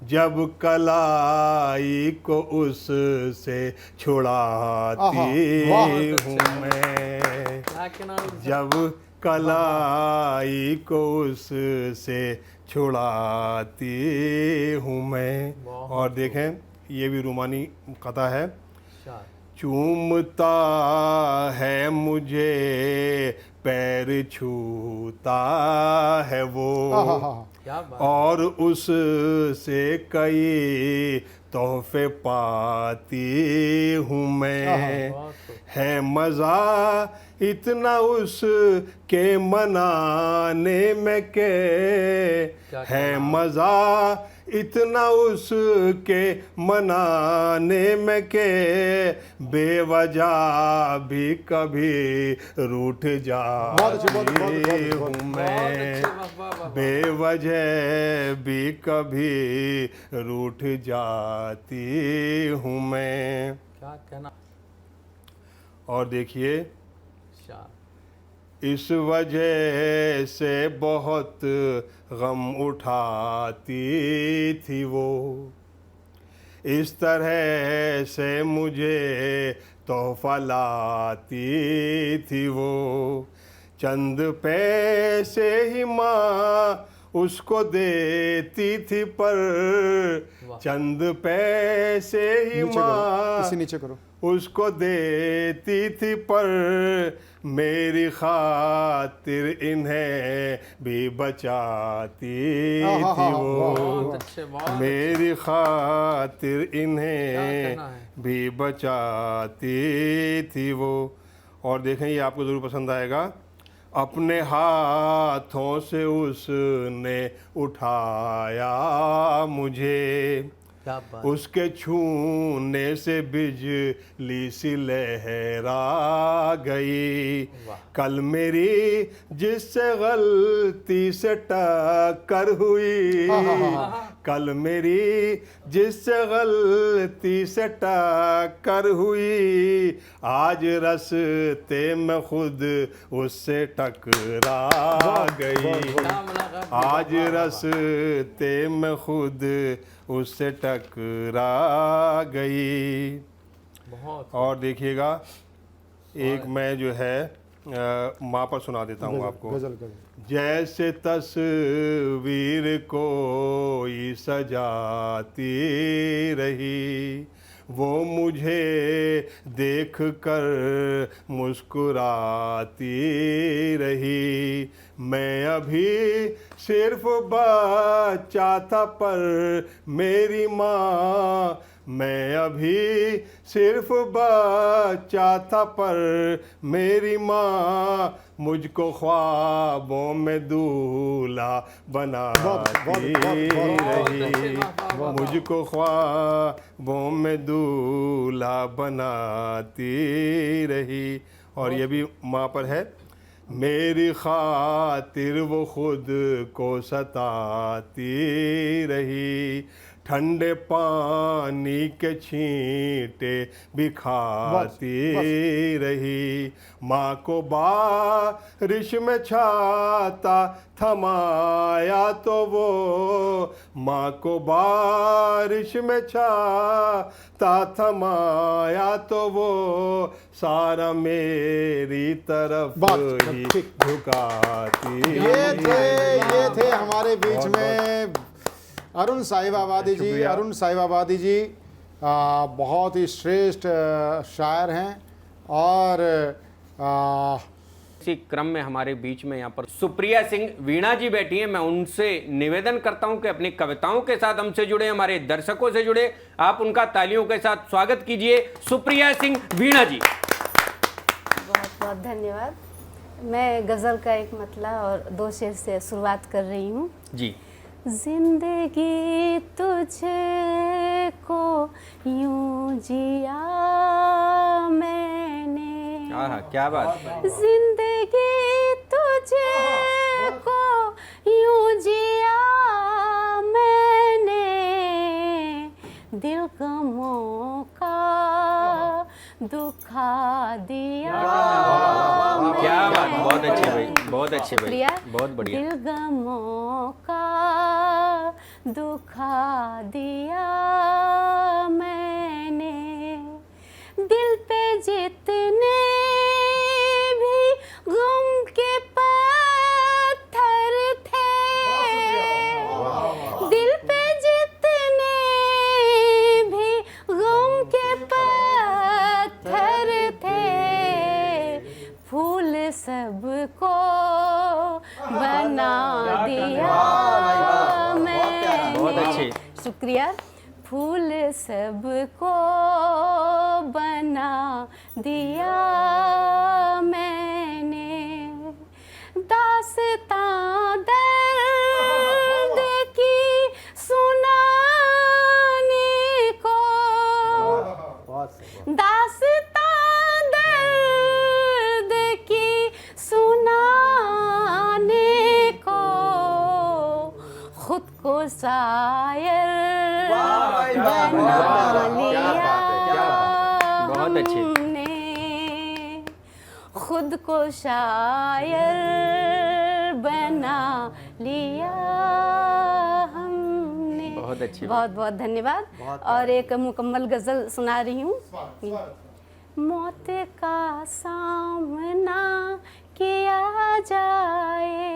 जब कलाई को उससे छुड़ाती हूँ मैं, जब कलाई को उससे छुड़ाती हूँ मैं। और देखें, ये भी रूमानी कथा है। चूमता है मुझे, पैर छूता है वो, और उससे कई तोहफे पाती हूँ मैं। है मज़ा इतना उसके मनाने में के, है मज़ा इतना उसके मनाने में के बेवजह भी कभी रूठ जाती हूँ मैं, बेवजह भी कभी रूठ जाती हूँ मैं। क्या कहना। और देखिए, इस वजह से बहुत गम उठाती थी वो, इस तरह से मुझे तोहफा लाती थी वो, चंद पैसे ही माँ उसको देती थी पर चंद पैसे ही माँ नीचे करो उसको देती थी पर मेरी खातिर इन्हें भी बचाती थी वो, मेरी खातिर इन्हें भी बचाती थी वो। और देखें, ये आपको ज़रूर पसंद आएगा। अपने हाथों से उसने उठाया मुझे, उसके छूने से बिजली सी लहरा गई, कल मेरी जिससे गलती से टक्कर हुई, कल मेरी जिससे गलती से टक्कर हुई, आज रास्ते में खुद उससे टकरा गई, आज रास्ते में खुद उससे टकरा गई। और देखिएगा, एक मैं जो है माँ पर सुना देता हूँ आपको। जैसे तस्वीर कोई सजाती रही, वो मुझे देख कर मुस्कुराती रही, मैं अभी सिर्फ बच्चा था पर मेरी माँ, मैं अभी सिर्फ बच्चा था पर मेरी माँ मुझको ख्वाबों में दूल्हा बनाती रही, मुझको ख्वाबों में दूल्हा बनाती रही। और ये भी माँ पर है, मेरी खातिर वो खुद को सताती रही, ठंडे पानी के छींटे भी खाती रही, माँ को बारिश में छाता थमाया तो वो, माँ को बारिश में छाता थमाया तो वो, सारा मेरी तरफ ही झुकाती। ये थे हमारे बीच में अरुण साहिबाबादी जी। अरुण साहिबाबादी जी बहुत ही श्रेष्ठ शायर हैं। और इसी क्रम में हमारे बीच में यहाँ पर सुप्रिया सिंह वीणा जी बैठी हैं। मैं उनसे निवेदन करता हूं कि अपनी कविताओं के साथ हमसे जुड़े, हमारे दर्शकों से जुड़े। आप उनका तालियों के साथ स्वागत कीजिए, सुप्रिया सिंह वीणा जी। बहुत बहुत धन्यवाद। मैं गज़ल का एक मतला और दो शेर से शुरुआत कर रही हूँ जी। जिंदगी तुझे को यूं जिया मैंने, आहा, क्या बात। जिंदगी तुझे को यूं जिया मैंने, दिल गमों का दुखा दिया। क्या बात, बहुत अच्छे भाई, बहुत अच्छे भाई, शुक्रिया। बहुत बढ़िया। दिल गमों का दुखा दिया मैंने, दिल पे जितने भी गम के पत्थर थे, दिल पे जितने भी गम के पत्थर थे, फूल सबको बना दिया मैंने। बहुत अच्छे, शुक्रिया। फूल सबको बना दिया मैंने, दास्तां दर्द की सुना शायर बना लिया बहुत अच्छे। हमने, खुद को शायर बना लिया हमने। बहुत अच्छी बहुत बहुत धन्यवाद। और एक मुकम्मल गजल सुना रही हूँ। मौत का सामना किया जाए,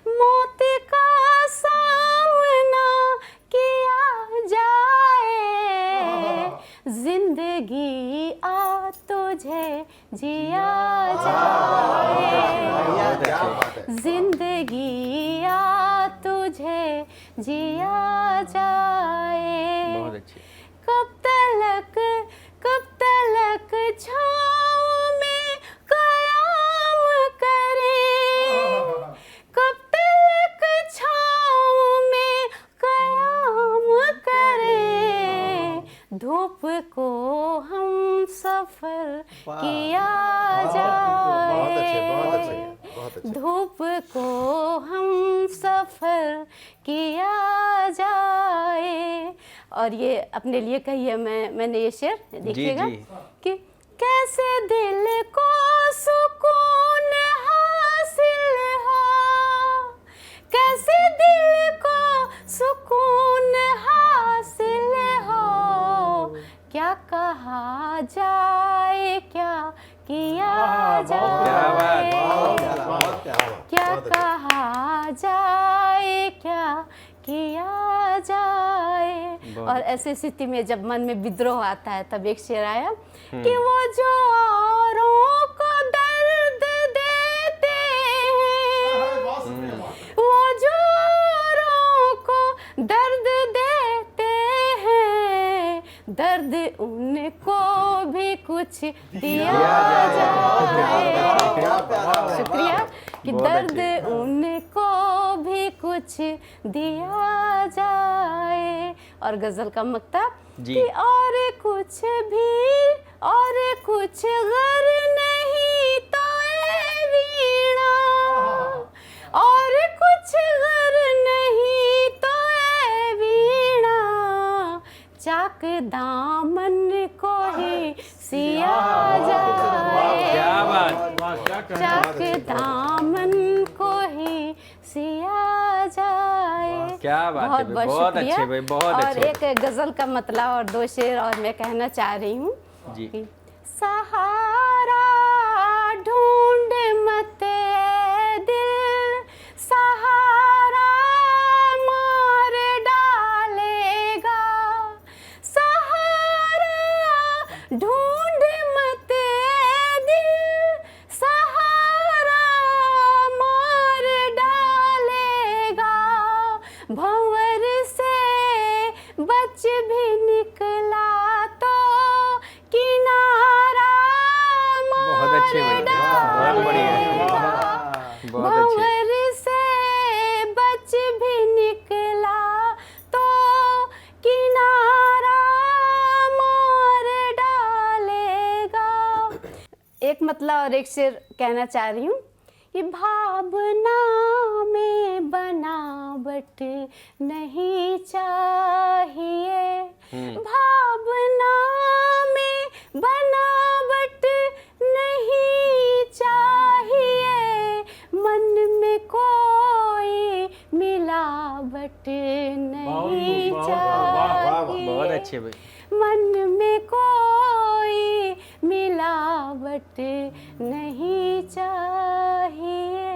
मौत का सामना किया जाए, जिंदगी आ तुझे जिया जाए, जिंदगी आ तुझे जिया जाए। बहुत अच्छी। कब तलक छाँव में कयाम करें, कब तलक छाँव में कयाम करें, धूप को हम सफर किया जाए, धूप को हम सफर किया जाए। और ये अपने लिए कही है, मैंने ये शेर देखिएगा कि कैसे दिल को सुकून हासिल हो, कैसे दिल को सुकून हासिल हो, क्या कहा जाए क्या किया जाए, क्या कहा जाए क्या किया जाए। और ऐसी स्थिति में जब मन में विद्रोह आता है तब एक शेर आया कि वो जो औरों को दर्द देते हैं, वो जो औरों को दर्द देते हैं, दर्द उनको भी कुछ दिया जाए। शुक्रिया कि दर्द उनको भी कुछ दिया जाए। और गजल का मक्ता कि और कुछ भी और कुछ गर नहीं तो ए वीणा, और कुछ गर नहीं तो ए वीणा, चाक दामन को ही सिया जाए। क्या बात, चाक दामन को ही सिया जाए। क्या बात है, बहुत शुक्रिया। अच्छे भाई, बहुत और अच्छे। एक गजल का मतलब और दो शेर और मैं कहना चाह रही हूँ जी। कि सहारा ढूंढ मत ए दिल, सहारा मार डालेगा, सहारा ढूंढ मत ए दिल, सहारा मार डालेगा, भंवर से बच भी निकला तो किनारा बहुत अच्छे भाई, बहुत बढ़िया, बहुत अच्छे। भंवर से बच भी निकला तो किनारा मार डालेगा। एक मतलब और एक शेर कहना चाह रही हूँ कि भावना में बनावट नहीं चाहिए, भावना में बनावट नहीं चाहिए, मन में कोई मिलावट नहीं चाहिए, बहुत अच्छे भाई। मन में कोई मिलावट नहीं चाहिए,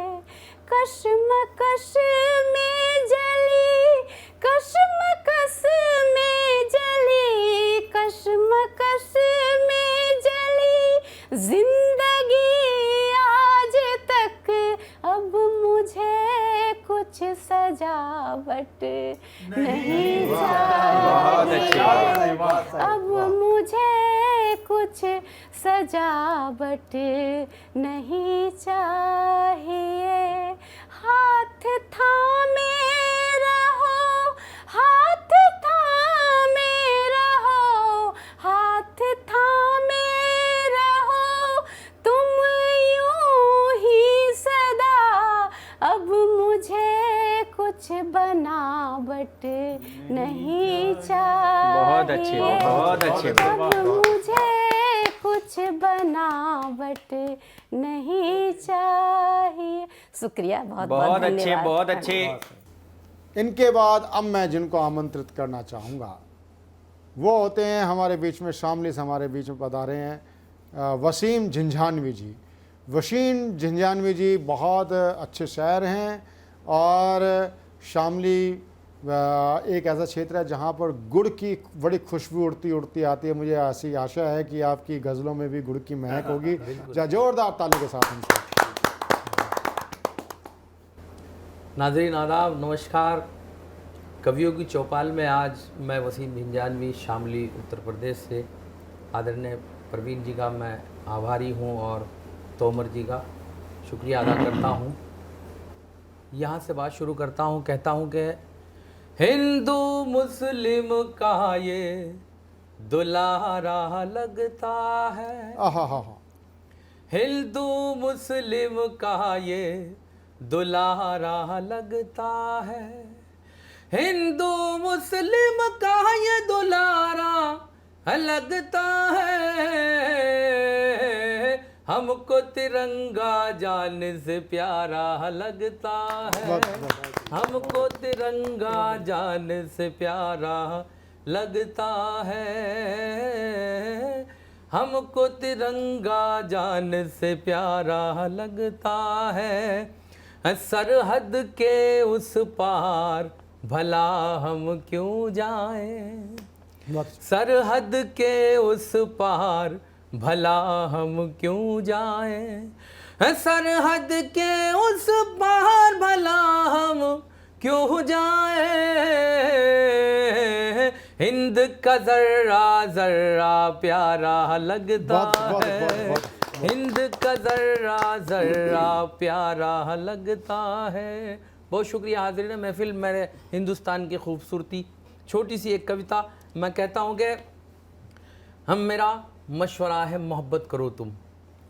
कश्मकश में जली, कश्मकश में जली, कश्मकश में जली जिंदगी आज तक, अब मुझे कुछ सजावट नहीं चाहिए, अब मुझे कुछ सजावट नहीं चाहिए, हाथ थामे रहो, हाथ थामे रहो, हाथ थामे रहो तुम यूं ही सदा, अब मुझे कुछ बनावट नहीं चाहिए। बहुत अच्छे, बहुत अच्छे। अब मुझे कुछ बनावट नहीं चाहिए। शुक्रिया, बहुत बहुत अच्छे, धन्यवाद। बहुत अच्छे। इनके बाद अब मैं जिनको आमंत्रित करना चाहूँगा वो होते हैं हमारे बीच में, शामली से हमारे बीच में पधारे हैं वसीम झंझानवी जी। वसीम झंझानवी जी बहुत अच्छे शायर हैं और शामली एक ऐसा क्षेत्र है जहाँ पर गुड़ की बड़ी खुशबू उड़ती उड़ती आती है। मुझे ऐसी आशा है कि आपकी गज़लों में भी गुड़ की महक होगी। जोरदार ताली के साथ उनसे। नाज़रीन आदाब, नमस्कार। कवियों की चौपाल में आज मैं वसीम झंझानवी शामली उत्तर प्रदेश से आदरणीय प्रवीण जी का मैं आभारी हूँ और तोमर जी का शुक्रिया अदा करता हूँ। यहाँ से बात शुरू करता हूँ। कहता हूँ कि हिंदू मुस्लिम का ये दुलारा लगता है, हिंदू मुस्लिम का ये दुलारा लगता है, हिंदू मुस्लिम का ये दुलारा लगता है, हमको तिरंगा जान से प्यारा लगता है, हमको तिरंगा जान से प्यारा लगता है, हमको तिरंगा जान से प्यारा लगता है। सरहद के उस पार भला हम क्यों जाएं, सरहद के उस पार भला हम क्यों जाएं, सरहद के उस पार भला हम क्यों जाएं, हिंद का जर्रा जर्रा प्यारा लगता है, हिंद का जर्रा जर्रा प्यारा लगता है। बहुत शुक्रिया हाज़रीन महफिल। मेरे हिंदुस्तान की खूबसूरती, छोटी सी एक कविता मैं कहता हूँ कि हम मेरा मशवरा है मोहब्बत करो तुम,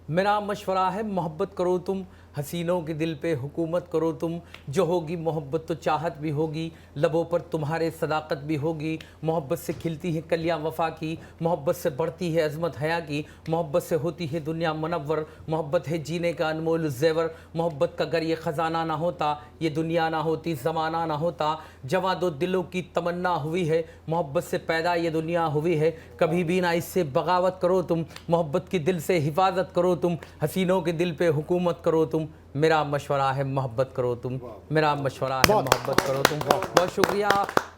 मेरा मशवरा है मोहब्बत करो तुम, हसीनों के दिल पे हुकूमत करो तुम, जो होगी मोहब्बत तो चाहत भी होगी, लबों पर तुम्हारे सदाकत भी होगी, मोहब्बत से खिलती है कलियाँ वफ़ा की, मोहब्बत से बढ़ती है अज़मत हया की, मोहब्बत से होती है दुनिया मुनव्वर, मोहब्बत है जीने का अनमोल ज़ेवर, मोहब्बत का अगर ये ख़जाना ना होता, ये दुनिया ना होती, ज़माना ना होता, जवां दो दिलों की तमन्ना हुई है, मोहब्बत से पैदा ये दुनिया हुई है, कभी भी ना इससे बगावत करो तुम, मोहब्बत की दिल से हिफाजत करो तुम, हसीनों के दिल पे हुकूमत करो तुम, मेरा मशवरा है मोहब्बत करो तुम, मेरा मशवरा है मोहब्बत करो तुम। बहुत शुक्रिया।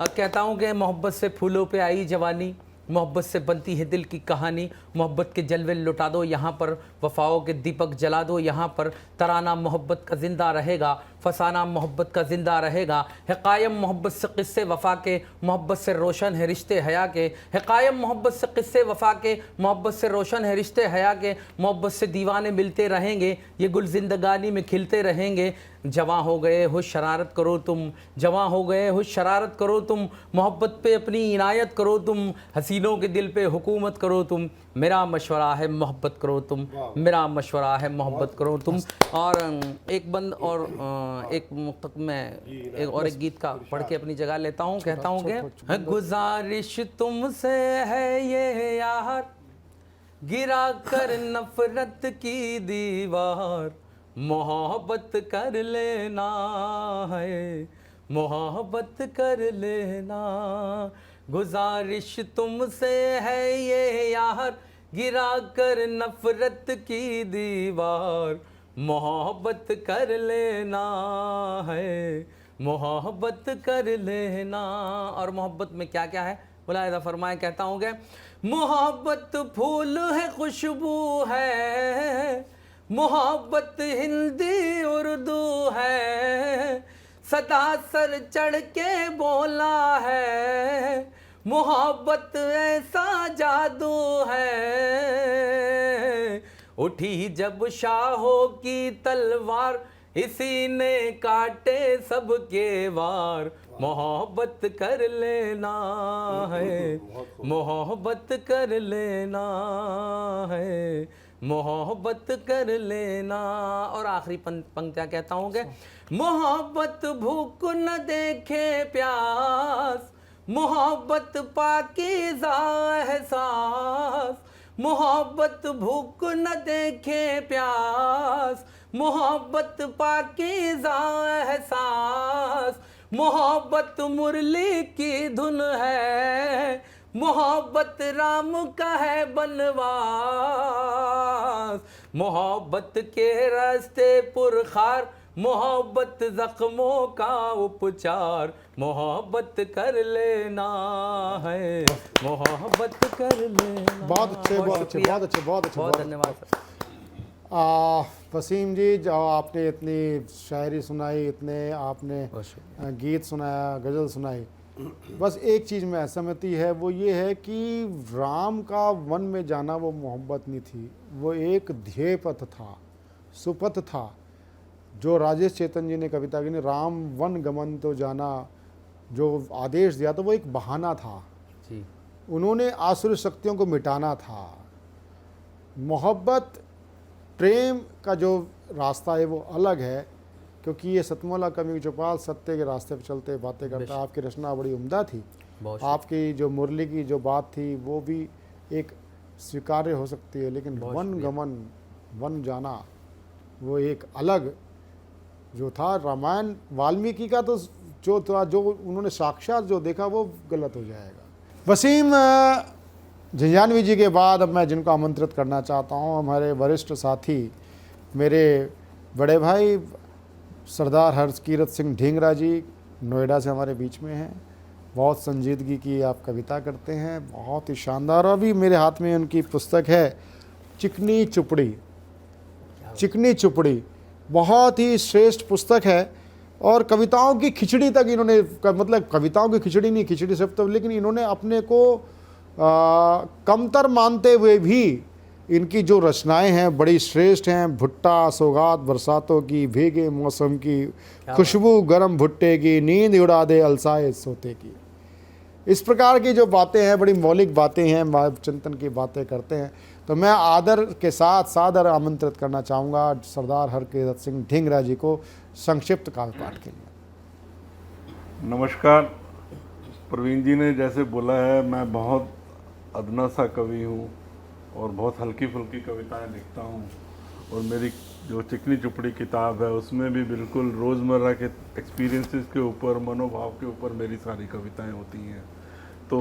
कहता हूँ कि मोहब्बत से फूलों पे आई जवानी, मोहब्बत से बनती है दिल की कहानी, मोहब्बत के जलवे लुटा दो यहाँ पर, वफ़ाओं के दीपक जला दो यहाँ पर, तराना मोहब्बत का ज़िंदा रहेगा, फसाना मोहब्बत का ज़िंदा रहेगा, है कायम मोहब्बत से क़िस्से वफ़ा के, मोहब्बत से रोशन है रिश्ते हया के, है कायम मोहब्बत से क़िस्से वफ़ा के, मोहब्बत से रोशन है रिश्ते हया के, मोहब्बत से दीवाने मिलते रहेंगे, ये गुल ज़िंदगानी में खिलते रहेंगे, जवां हो गए हो शरारत करो तुम, जवां हो गए हो शरारत करो तुम, मोहब्बत पे अपनी इनायत करो तुम, हसीनों के दिल पे हुकूमत करो तुम, मेरा मशवरा है मोहब्बत करो तुम, मेरा मशवरा है मोहब्बत करो तुम। और एक बंद और एक एक गीत का पढ़ के अपनी जगह लेता हूँ। कहता हूँ कि गुजारिश तुमसे है ये यार, गिरा कर नफरत की दीवार, मोहब्बत कर लेना है, मोहब्बत कर लेना, गुजारिश तुमसे है ये यार, गिरा कर नफरत की दीवार, मोहब्बत कर लेना है, मोहब्बत कर लेना। और मोहब्बत में क्या क्या है मुलाहिज़ा फरमाए। कहता हूँ कि मोहब्बत फूल है खुशबू है, मोहब्बत हिंदी उर्दू है, सदा सर चढ़ के बोला है, मोहब्बत ऐसा जादू है, उठी जब शाहों की तलवार, इसी ने काटे सबके वार, मोहब्बत कर लेना है, मोहब्बत कर लेना है, मोहब्बत कर लेना। और आखिरी पंक्तियां कहता हूँ कि मोहब्बत भूख न देखे प्यास, मोहब्बत पाकीज़ा एहसास, मोहब्बत भूख न देखे प्यास, मोहब्बत पाकीज़ा एहसास, मोहब्बत मुरली की धुन है, मोहब्बत राम का है बनवास, मोहब्बत के रास्ते पुरखार, मोहब्बत जख्मों का उपचार, मोहब्बत कर लेना है, मोहब्बत कर लेना। बहुत अच्छे, बहुत अच्छे, बहुत अच्छे, बहुत अच्छे, बहुत धन्यवाद सर। वसीम जी, जो आपने इतनी शायरी सुनाई, इतने आपने गीत सुनाया, गज़ल सुनाई, बस एक चीज़ में असहमति है, वो ये है कि राम का वन में जाना वो मोहब्बत नहीं थी, वो एक ध्येय पथ था, सुपथ था। जो राजेश चेतन जी ने कविता की, राम वन गमन तो जाना, जो आदेश दिया तो वो एक बहाना था जी। उन्होंने आसुरी शक्तियों को मिटाना था। मोहब्बत प्रेम का जो रास्ता है वो अलग है, क्योंकि ये सतमोला कवि चौपाल सत्य के रास्ते पर चलते बातें करता। आपकी रचना बड़ी उम्दा थी, आपकी जो मुरली की जो बात थी वो भी एक स्वीकार्य हो सकती है, लेकिन वन गमन, वन जाना, वो एक अलग जो था। रामायण वाल्मीकि का तो जो था, जो उन्होंने साक्षात जो देखा वो गलत हो जाएगा। वसीम झंझानवी जी के बाद अब मैं जिनको आमंत्रित करना चाहता हूँ, हमारे वरिष्ठ साथी, मेरे बड़े भाई सरदार हरकीरत सिंह ढींगरा जी, नोएडा से हमारे बीच में हैं। बहुत संजीदगी की आप कविता करते हैं, बहुत ही शानदार। अभी मेरे हाथ में उनकी पुस्तक है चिकनी चुपड़ी। चिकनी चुपड़ी बहुत ही श्रेष्ठ पुस्तक है, और कविताओं की खिचड़ी तक इन्होंने, मतलब कविताओं की खिचड़ी नहीं, खिचड़ी सब तो, लेकिन इन्होंने अपने को कमतर मानते हुए भी इनकी जो रचनाएं हैं बड़ी श्रेष्ठ हैं। भुट्टा सौगात बरसातों की, भीगे मौसम की, खुशबू गरम भुट्टे की, नींद उड़ा दे अलसाए सोते की। इस प्रकार की जो बातें हैं, बड़ी मौलिक बातें हैं, चिंतन की बातें करते हैं। तो मैं आदर के साथ सादर आमंत्रित करना चाहूँगा सरदार हरकीरत सिंह ढींगरा जी को संक्षिप्त काव्य पाठ के लिए। नमस्कार। प्रवीण जी ने जैसे बोला है, मैं बहुत अदना सा कवि हूँ और बहुत हल्की फुल्की कविताएं लिखता हूँ, और मेरी जो चिकनी चुपड़ी किताब है उसमें भी बिल्कुल रोज़मर्रा के एक्सपीरियंसेस के ऊपर, मनोभाव के ऊपर मेरी सारी कविताएं होती हैं। तो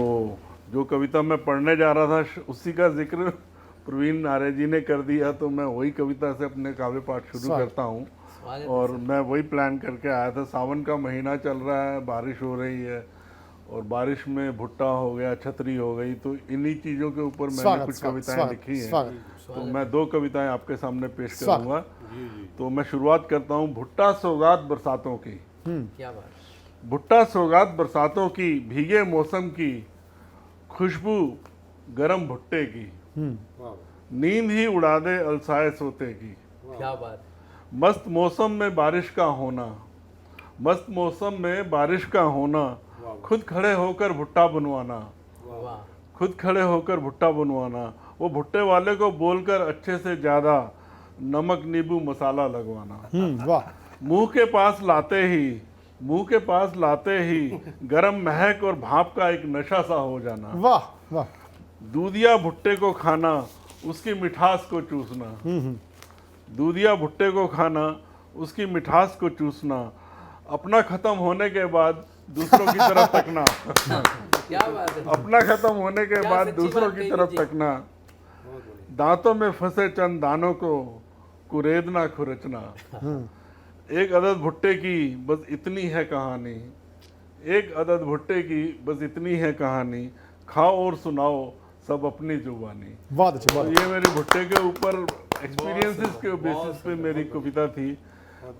जो कविता मैं पढ़ने जा रहा था उसी का जिक्र प्रवीण आर्य जी ने कर दिया, तो मैं वही कविता से अपने काव्य पाठ शुरू करता हूँ। और मैं वही प्लान करके आया था। सावन का महीना चल रहा है, बारिश हो रही है, और बारिश में भुट्टा हो गया, छतरी हो गई, तो इन्हीं चीज़ों के ऊपर मैंने कुछ कविताएं लिखी हैं। तो मैं दो कविताएं आपके सामने पेश करूंगा। तो मैं शुरुआत करता हूं भुट्टा सौगात बरसातों की। क्या बात। भुट्टा सौगात बरसातों की, भीगे मौसम की, खुशबू गरम भुट्टे की, नींद ही उड़ा दे अलसाए सोते की। क्या बात। मस्त मौसम में बारिश का होना, मस्त मौसम में बारिश का होना, खुद खड़े होकर भुट्टा बनवाना, खुद खड़े होकर भुट्टा बनवाना, वो भुट्टे वाले को बोलकर अच्छे से ज़्यादा नमक नींबू मसाला लगवाना। वाह। मुंह के पास लाते ही, मुंह के पास लाते ही गरम महक और भाप का एक नशा सा हो जाना। वाह वाह। दूधिया भुट्टे को खाना, उसकी मिठास को चूसना, दूधिया भुट्टे को खाना, उसकी मिठास को चूसना, अपना खत्म होने के बाद दूसरों की तरफ तकना। क्या बात है। अपना खत्म होने के बाद दूसरों की तरफ तकना, दांतों में फंसे चंद दानों को कुरेदना खुरचना। एक अदद भुट्टे की बस इतनी है कहानी, एक अदद भुट्टे की बस इतनी है कहानी, खाओ और सुनाओ सब अपनी जुबानी। बहुत अच्छी बात। ये मेरे भुट्टे के ऊपर एक्सपीरियंसेस के बेसिस पे मेरी कविता थी,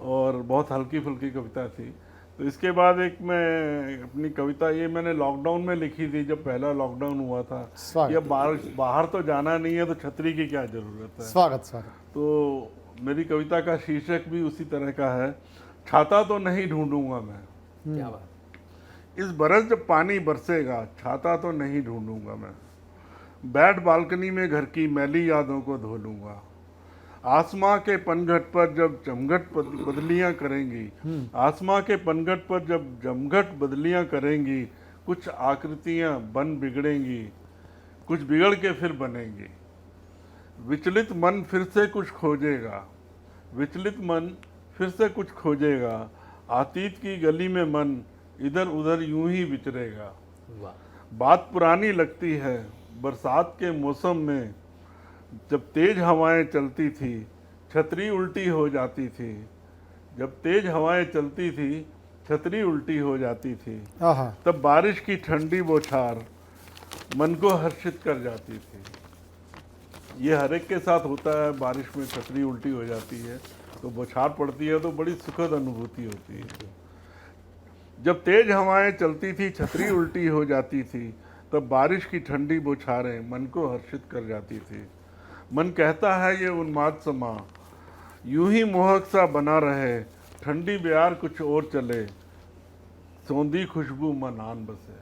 और बहुत हल्की फुल्की कविता थी। तो इसके बाद एक मैं अपनी कविता, ये मैंने लॉकडाउन में लिखी थी, जब पहला लॉकडाउन हुआ था। ये बाहर तो जाना नहीं है, तो छतरी की क्या जरूरत है। स्वागत स्वागत। तो मेरी कविता का शीर्षक भी उसी तरह का है, छाता तो नहीं ढूंढूंगा मैं। क्या बात। इस बरस जब पानी बरसेगा, छाता तो नहीं ढूंढूंगा मैं, बैठ बालकनी में घर की मैली यादों को धो लूंगा। आसमां के पनघट पर जब जमघट बदलियां करेंगी, आसमां के पनघट पर जब जमघट बदलियां करेंगी, कुछ आकृतियां बन बिगड़ेंगी, कुछ बिगड़ के फिर बनेंगी। विचलित मन फिर से कुछ खोजेगा, विचलित मन फिर से कुछ खोजेगा, अतीत की गली में मन इधर उधर यूं ही विचरेगा। बात पुरानी लगती है, बरसात के मौसम में जब तेज हवाएं चलती थी, छतरी उल्टी हो जाती थी। जब तेज हवाएं चलती थी, छतरी उल्टी हो जाती थी। तब बारिश की ठंडी बौछार मन को हर्षित कर जाती थी। ये हर एक के साथ होता है, बारिश में छतरी उल्टी हो जाती है तो बौछार पड़ती है तो बड़ी सुखद अनुभूति होती है। जब तेज हवाएं चलती थी, छतरी उल्टी हो जाती थी, तब बारिश की ठंडी बौछारें मन को हर्षित कर जाती थी। मन कहता है ये उन्माद समा यूं ही मोहक सा बना रहे, ठंडी ब्यार कुछ और चले, सौंधी खुशबू मन आन बसे।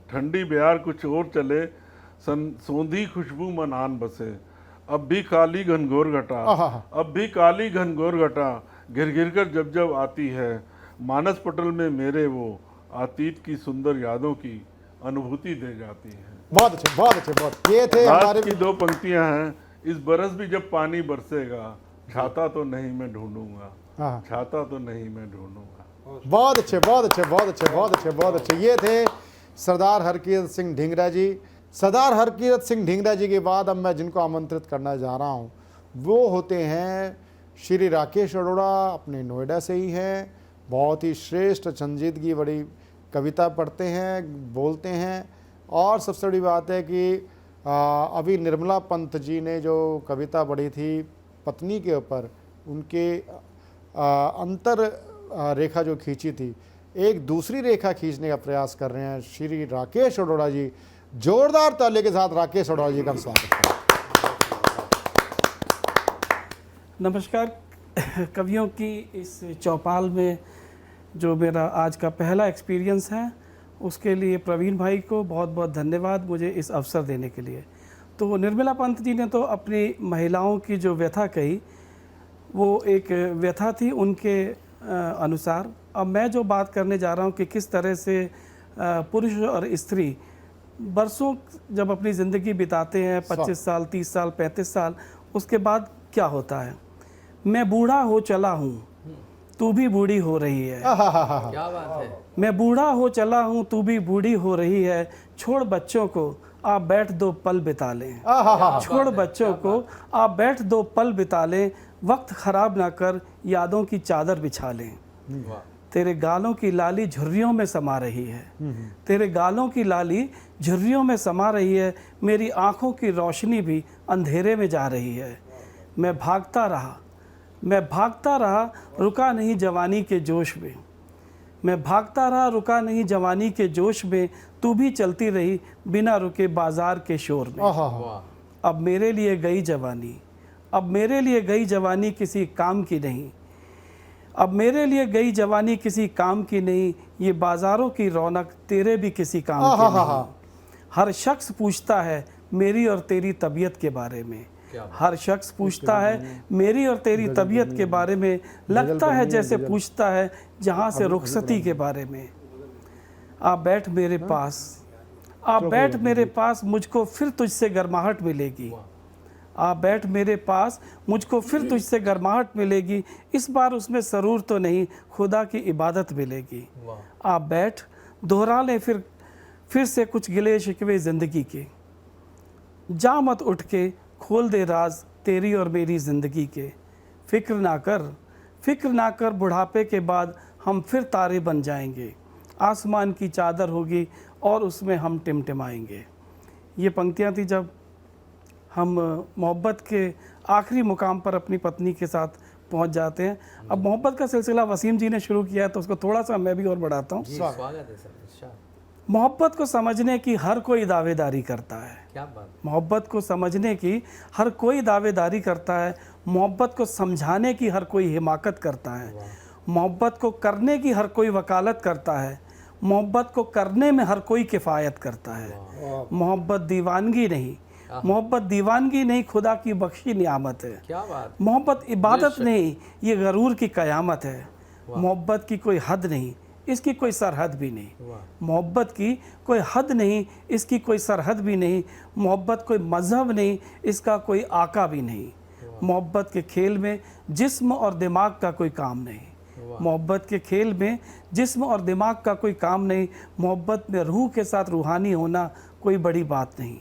ठंडी ब्यार कुछ और चले, सौंधी खुशबू मन आन बसे। अब भी काली घनघोर घटा, अब भी काली घनघोर घटा घिर घिर कर जब जब आती है, मानस पटल में मेरे वो अतीत की सुंदर यादों की अनुभूति दे जाती है। बहुत अच्छे, बहुत अच्छे, बहुत। ये थे हमारे की दो पंक्तियां हैं। इस बरस भी जब पानी बरसेगा, छाता तो नहीं मैं ढूंढूंगा, छाता तो नहीं मैं ढूंढूंगा। बहुत अच्छे, बहुत अच्छे, बहुत अच्छे, बहुत अच्छे, बहुत अच्छे। ये थे सरदार हरकीरत सिंह ढींगरा जी। सरदार हरकीरत सिंह ढींगरा जी के बाद अब मैं जिनको आमंत्रित करना जा रहा हूँ वो होते हैं श्री राकेश अरोड़ा, अपने नोएडा से ही हैं। बहुत ही श्रेष्ठ संजीदगी बड़ी कविता पढ़ते हैं, बोलते हैं। और सबसे बड़ी बात है कि अभी निर्मला पंत जी ने जो कविता पढ़ी थी पत्नी के ऊपर, उनके अंतर रेखा जो खींची थी, एक दूसरी रेखा खींचने का प्रयास कर रहे हैं श्री राकेश अरोड़ा जी। जोरदार ताली के साथ राकेश अरोड़ा जी का स्वागत है। नमस्कार। कवियों की इस चौपाल में जो मेरा आज का पहला एक्सपीरियंस है उसके लिए प्रवीण भाई को बहुत बहुत धन्यवाद मुझे इस अवसर देने के लिए। तो निर्मला पंत जी ने तो अपनी महिलाओं की जो व्यथा कही वो एक व्यथा थी उनके अनुसार। अब मैं जो बात करने जा रहा हूँ कि किस तरह से पुरुष और स्त्री बरसों जब अपनी ज़िंदगी बिताते हैं, 25 साल, 30 साल, 35 साल, उसके बाद क्या होता है। मैं बूढ़ा हो चला हूँ, तू भी बूढ़ी हो रही है। क्या बात है। मैं बूढ़ा हो चला हूँ, तू भी बूढ़ी हो रही है। छोड़ बच्चों को आप बैठ दो पल बिता लें। छोड़ बच्चों को आप बैठ दो पल बिता लें। वक्त खराब ना कर, यादों की चादर बिछा लें। तेरे गालों की लाली झुर्रियों में समा रही है। तेरे गालों की लाली झुर्रियों में समा रही है। मेरी आंखों की रोशनी भी अंधेरे में जा रही है। मैं भागता रहा, मैं भागता रहा, रुका नहीं जवानी के जोश में। मैं भागता रहा, रुका नहीं जवानी के जोश में। तू भी चलती रही बिना रुके बाजार के शोर में। अब मेरे लिए गई जवानी, अब मेरे लिए गई जवानी किसी काम की नहीं। अब मेरे लिए गई जवानी किसी काम की नहीं। ये बाजारों की रौनक तेरे भी किसी काम की नहीं। हर शख्स पूछता है मेरी और तेरी तबीयत के बारे में। हर शख्स पूछता है मेरी और तेरी तबीयत के बारे में। लगता है जैसे पूछता है जहाँ से रुखसती के बारे में। आप बैठ मेरे पास, आप बैठ मेरे पास, मुझको फिर तुझसे गर्माहट मिलेगी। आप बैठ मेरे पास, मुझको फिर तुझसे गर्माहट मिलेगी। इस बार उसमें सरूर तो नहीं, खुदा की इबादत मिलेगी। आप बैठ, दोहरा लें फिर से कुछ गिले शिकवे ज़िंदगी के। जा मत उठ के, खोल दे राज तेरी और मेरी ज़िंदगी के। फिक्र ना कर, फिक्र ना कर, बुढ़ापे के बाद हम फिर तारे बन जाएंगे। आसमान की चादर होगी और उसमें हम टिमटिमाएंगे। ये पंक्तियाँ थी जब हम मोहब्बत के आखिरी मुकाम पर अपनी पत्नी के साथ पहुंच जाते हैं। अब मोहब्बत का सिलसिला वसीम जी ने शुरू किया है तो उसको थोड़ा सा मैं भी और बढ़ाता हूँ। स्वागत है सर। मोहब्बत को समझने की हर कोई दावेदारी करता है। क्या बात। मोहब्बत को समझने की हर कोई दावेदारी करता है। मोहब्बत को समझाने की हर कोई हिमाकत करता है। मोहब्बत को करने की हर कोई वकालत करता है। मोहब्बत को करने में हर कोई किफ़ायत करता है। मोहब्बत दीवानगी नहीं, मोहब्बत दीवानगी नहीं, खुदा की बख्शी नियामत है। क्या बात। मोहब्बत इबादत नहीं, ये गरूर की कयामत है। मोहब्बत की कोई हद नहीं, इसकी कोई सरहद भी नहीं। मोहब्बत की कोई हद नहीं, इसकी कोई सरहद भी नहीं। मोहब्बत कोई मजहब नहीं, इसका कोई आका भी नहीं। मोहब्बत के खेल में जिस्म और दिमाग का कोई काम नहीं। मोहब्बत के खेल में जिस्म और दिमाग का कोई काम नहीं। मोहब्बत में रूह के साथ रूहानी होना कोई बड़ी बात नहीं।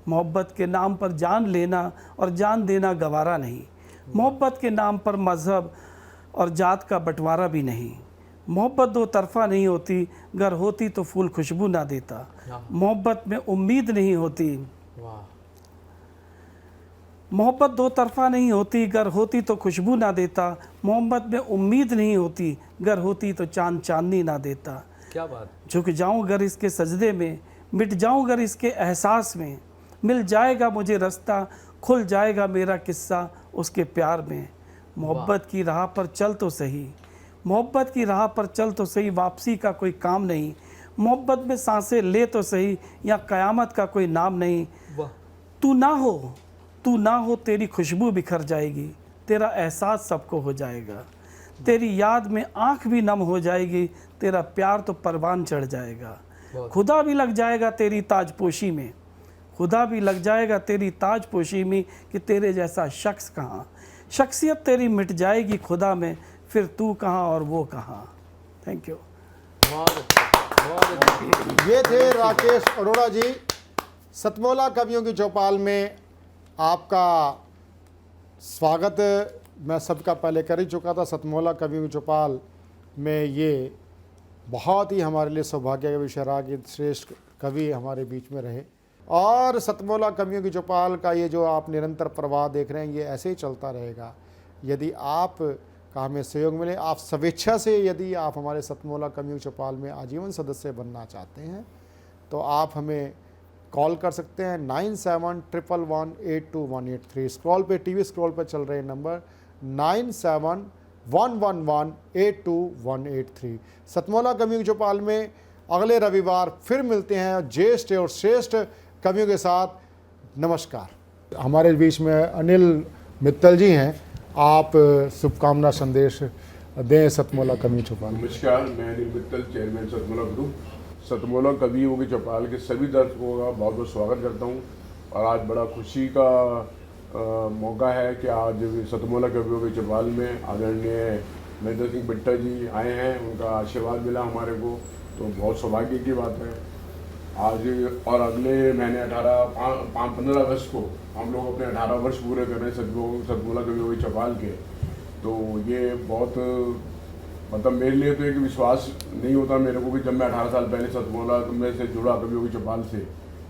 मोहब्बत के नाम पर जान लेना और जान देना गवारा नहीं। मोहब्बत के नाम पर मजहब और जात का बंटवारा भी नहीं। मोहब्बत दो तरफा नहीं होती, गर होती तो फूल खुशबू ना देता। मोहब्बत में उम्मीद नहीं होती। मोहब्बत दो तरफा नहीं होती, गर होती तो खुशबू ना देता। मोहब्बत में उम्मीद नहीं होती, गर होती तो चांद चांदनी ना देता। क्या बात। झुक जाऊं गर इसके सजदे में, मिट जाऊं गर इसके एहसास में। मिल जाएगा मुझे रास्ता, खुल जाएगा मेरा किस्सा उसके प्यार में। मोहब्बत की राह पर चल तो सही, मोहब्बत की राह पर चल तो सही, वापसी का कोई काम नहीं। मोहब्बत में सांसें ले तो सही, या क़यामत का कोई नाम नहीं। तू ना हो तेरी खुशबू बिखर जाएगी, तेरा एहसास सबको हो जाएगा। तेरी याद में आँख भी नम हो जाएगी, तेरा प्यार तो परवान चढ़ जाएगा। खुदा भी लग जाएगा तेरी ताजपोशी में, खुदा भी लग जाएगा तेरी ताजपोशी में, कि तेरे जैसा शख्स कहाँ। शख्सियत तेरी मिट जाएगी खुदा में, फिर तू कहाँ और वो कहाँ। Thank you. ये थे राकेश अरोड़ा जी। सतमोला कवियों की चौपाल में आपका स्वागत मैं सबका पहले कर ही चुका था। सतमोला कवियों की चौपाल में ये बहुत ही हमारे लिए सौभाग्य का विषय रहा कि श्रेष्ठ कवि हमारे बीच में रहे। और सतमोला कवियों की चौपाल का ये जो आप निरंतर प्रवाह देख रहे हैं, ये ऐसे ही चलता रहेगा। यदि आप का हमें सहयोग मिले, आप स्वेच्छा से यदि आप हमारे सतमोला कवियों की चौपाल में आजीवन सदस्य बनना चाहते हैं, तो आप हमें कॉल कर सकते हैं 9711182183। स्क्रॉल पे, टीवी स्क्रॉल पे चल रहे नंबर 9711182183। सतमोला कवियों की चौपाल में अगले रविवार फिर मिलते हैं ज्येष्ठ और श्रेष्ठ कवियों के साथ। नमस्कार। हमारे बीच में अनिल मित्तल जी हैं, आप शुभकामना संदेश दें सतमोला कवियों की चौपाल। नमस्कार, मैं अनिल मित्तल, चेयरमैन सतमोला ग्रुप। सतमोला कवियों की चौपाल के सभी दर्शकों का बहुत बहुत स्वागत करता हूं। और आज बड़ा खुशी का मौका है कि आज सतमोला कवियों की चौपाल में आदरणीय महेंद्र सिंह बिट्टा जी आए हैं। उनका आशीर्वाद मिला हमारे को, तो बहुत सौभाग्य की बात है आज। और अगले महीने 15 अगस्त को हम लोग अपने 18 वर्ष पूरे कर रहे हैं सतमोला कवियों की चौपाल के। तो ये बहुत मतलब मेरे लिए तो एक विश्वास नहीं होता मेरे को कि जब मैं 18 साल पहले सतमोला में से जुड़ा कवियों की चौपाल से,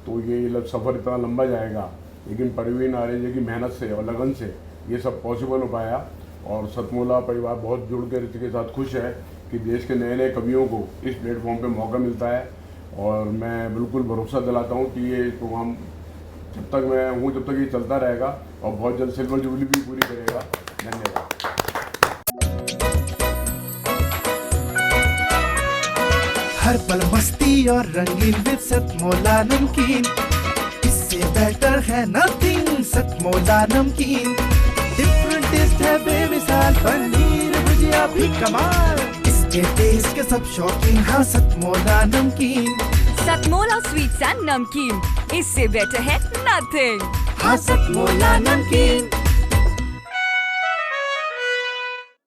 तो ये सफ़र इतना लंबा जाएगा। लेकिन परवीन आर्य की मेहनत से और लगन से ये सब पॉसिबल हो पाया। और सतमोला परिवार बहुत जुड़ कर इसके साथ खुश है कि देश के नए नए कवियों को इस प्लेटफॉर्म पे मौका मिलता है। और मैं बिल्कुल भरोसा दिलाता हूँ कि ये प्रोग्राम जब तक मैं हूँ तब तक ये चलता रहेगा और बहुत जल्द सिल्वर जुबली भी पूरी करेगा। धन्यवाद। हर पल मस्ती और रंगीन विद सतमोला नमकीन, इससे बेटर है नथिंग। सतमोला नमकीन डिफरेंट टेस्ट है बेमिसाल, पनीर भुजिया भी कमाल। इसके टेस्ट के सब शौकीन, हाँ सतमोला नमकीन। सतमोला स्वीट्स एंड नमकीन, इससे बेटर है नथिंग। हाँ सतमोला नमकीन।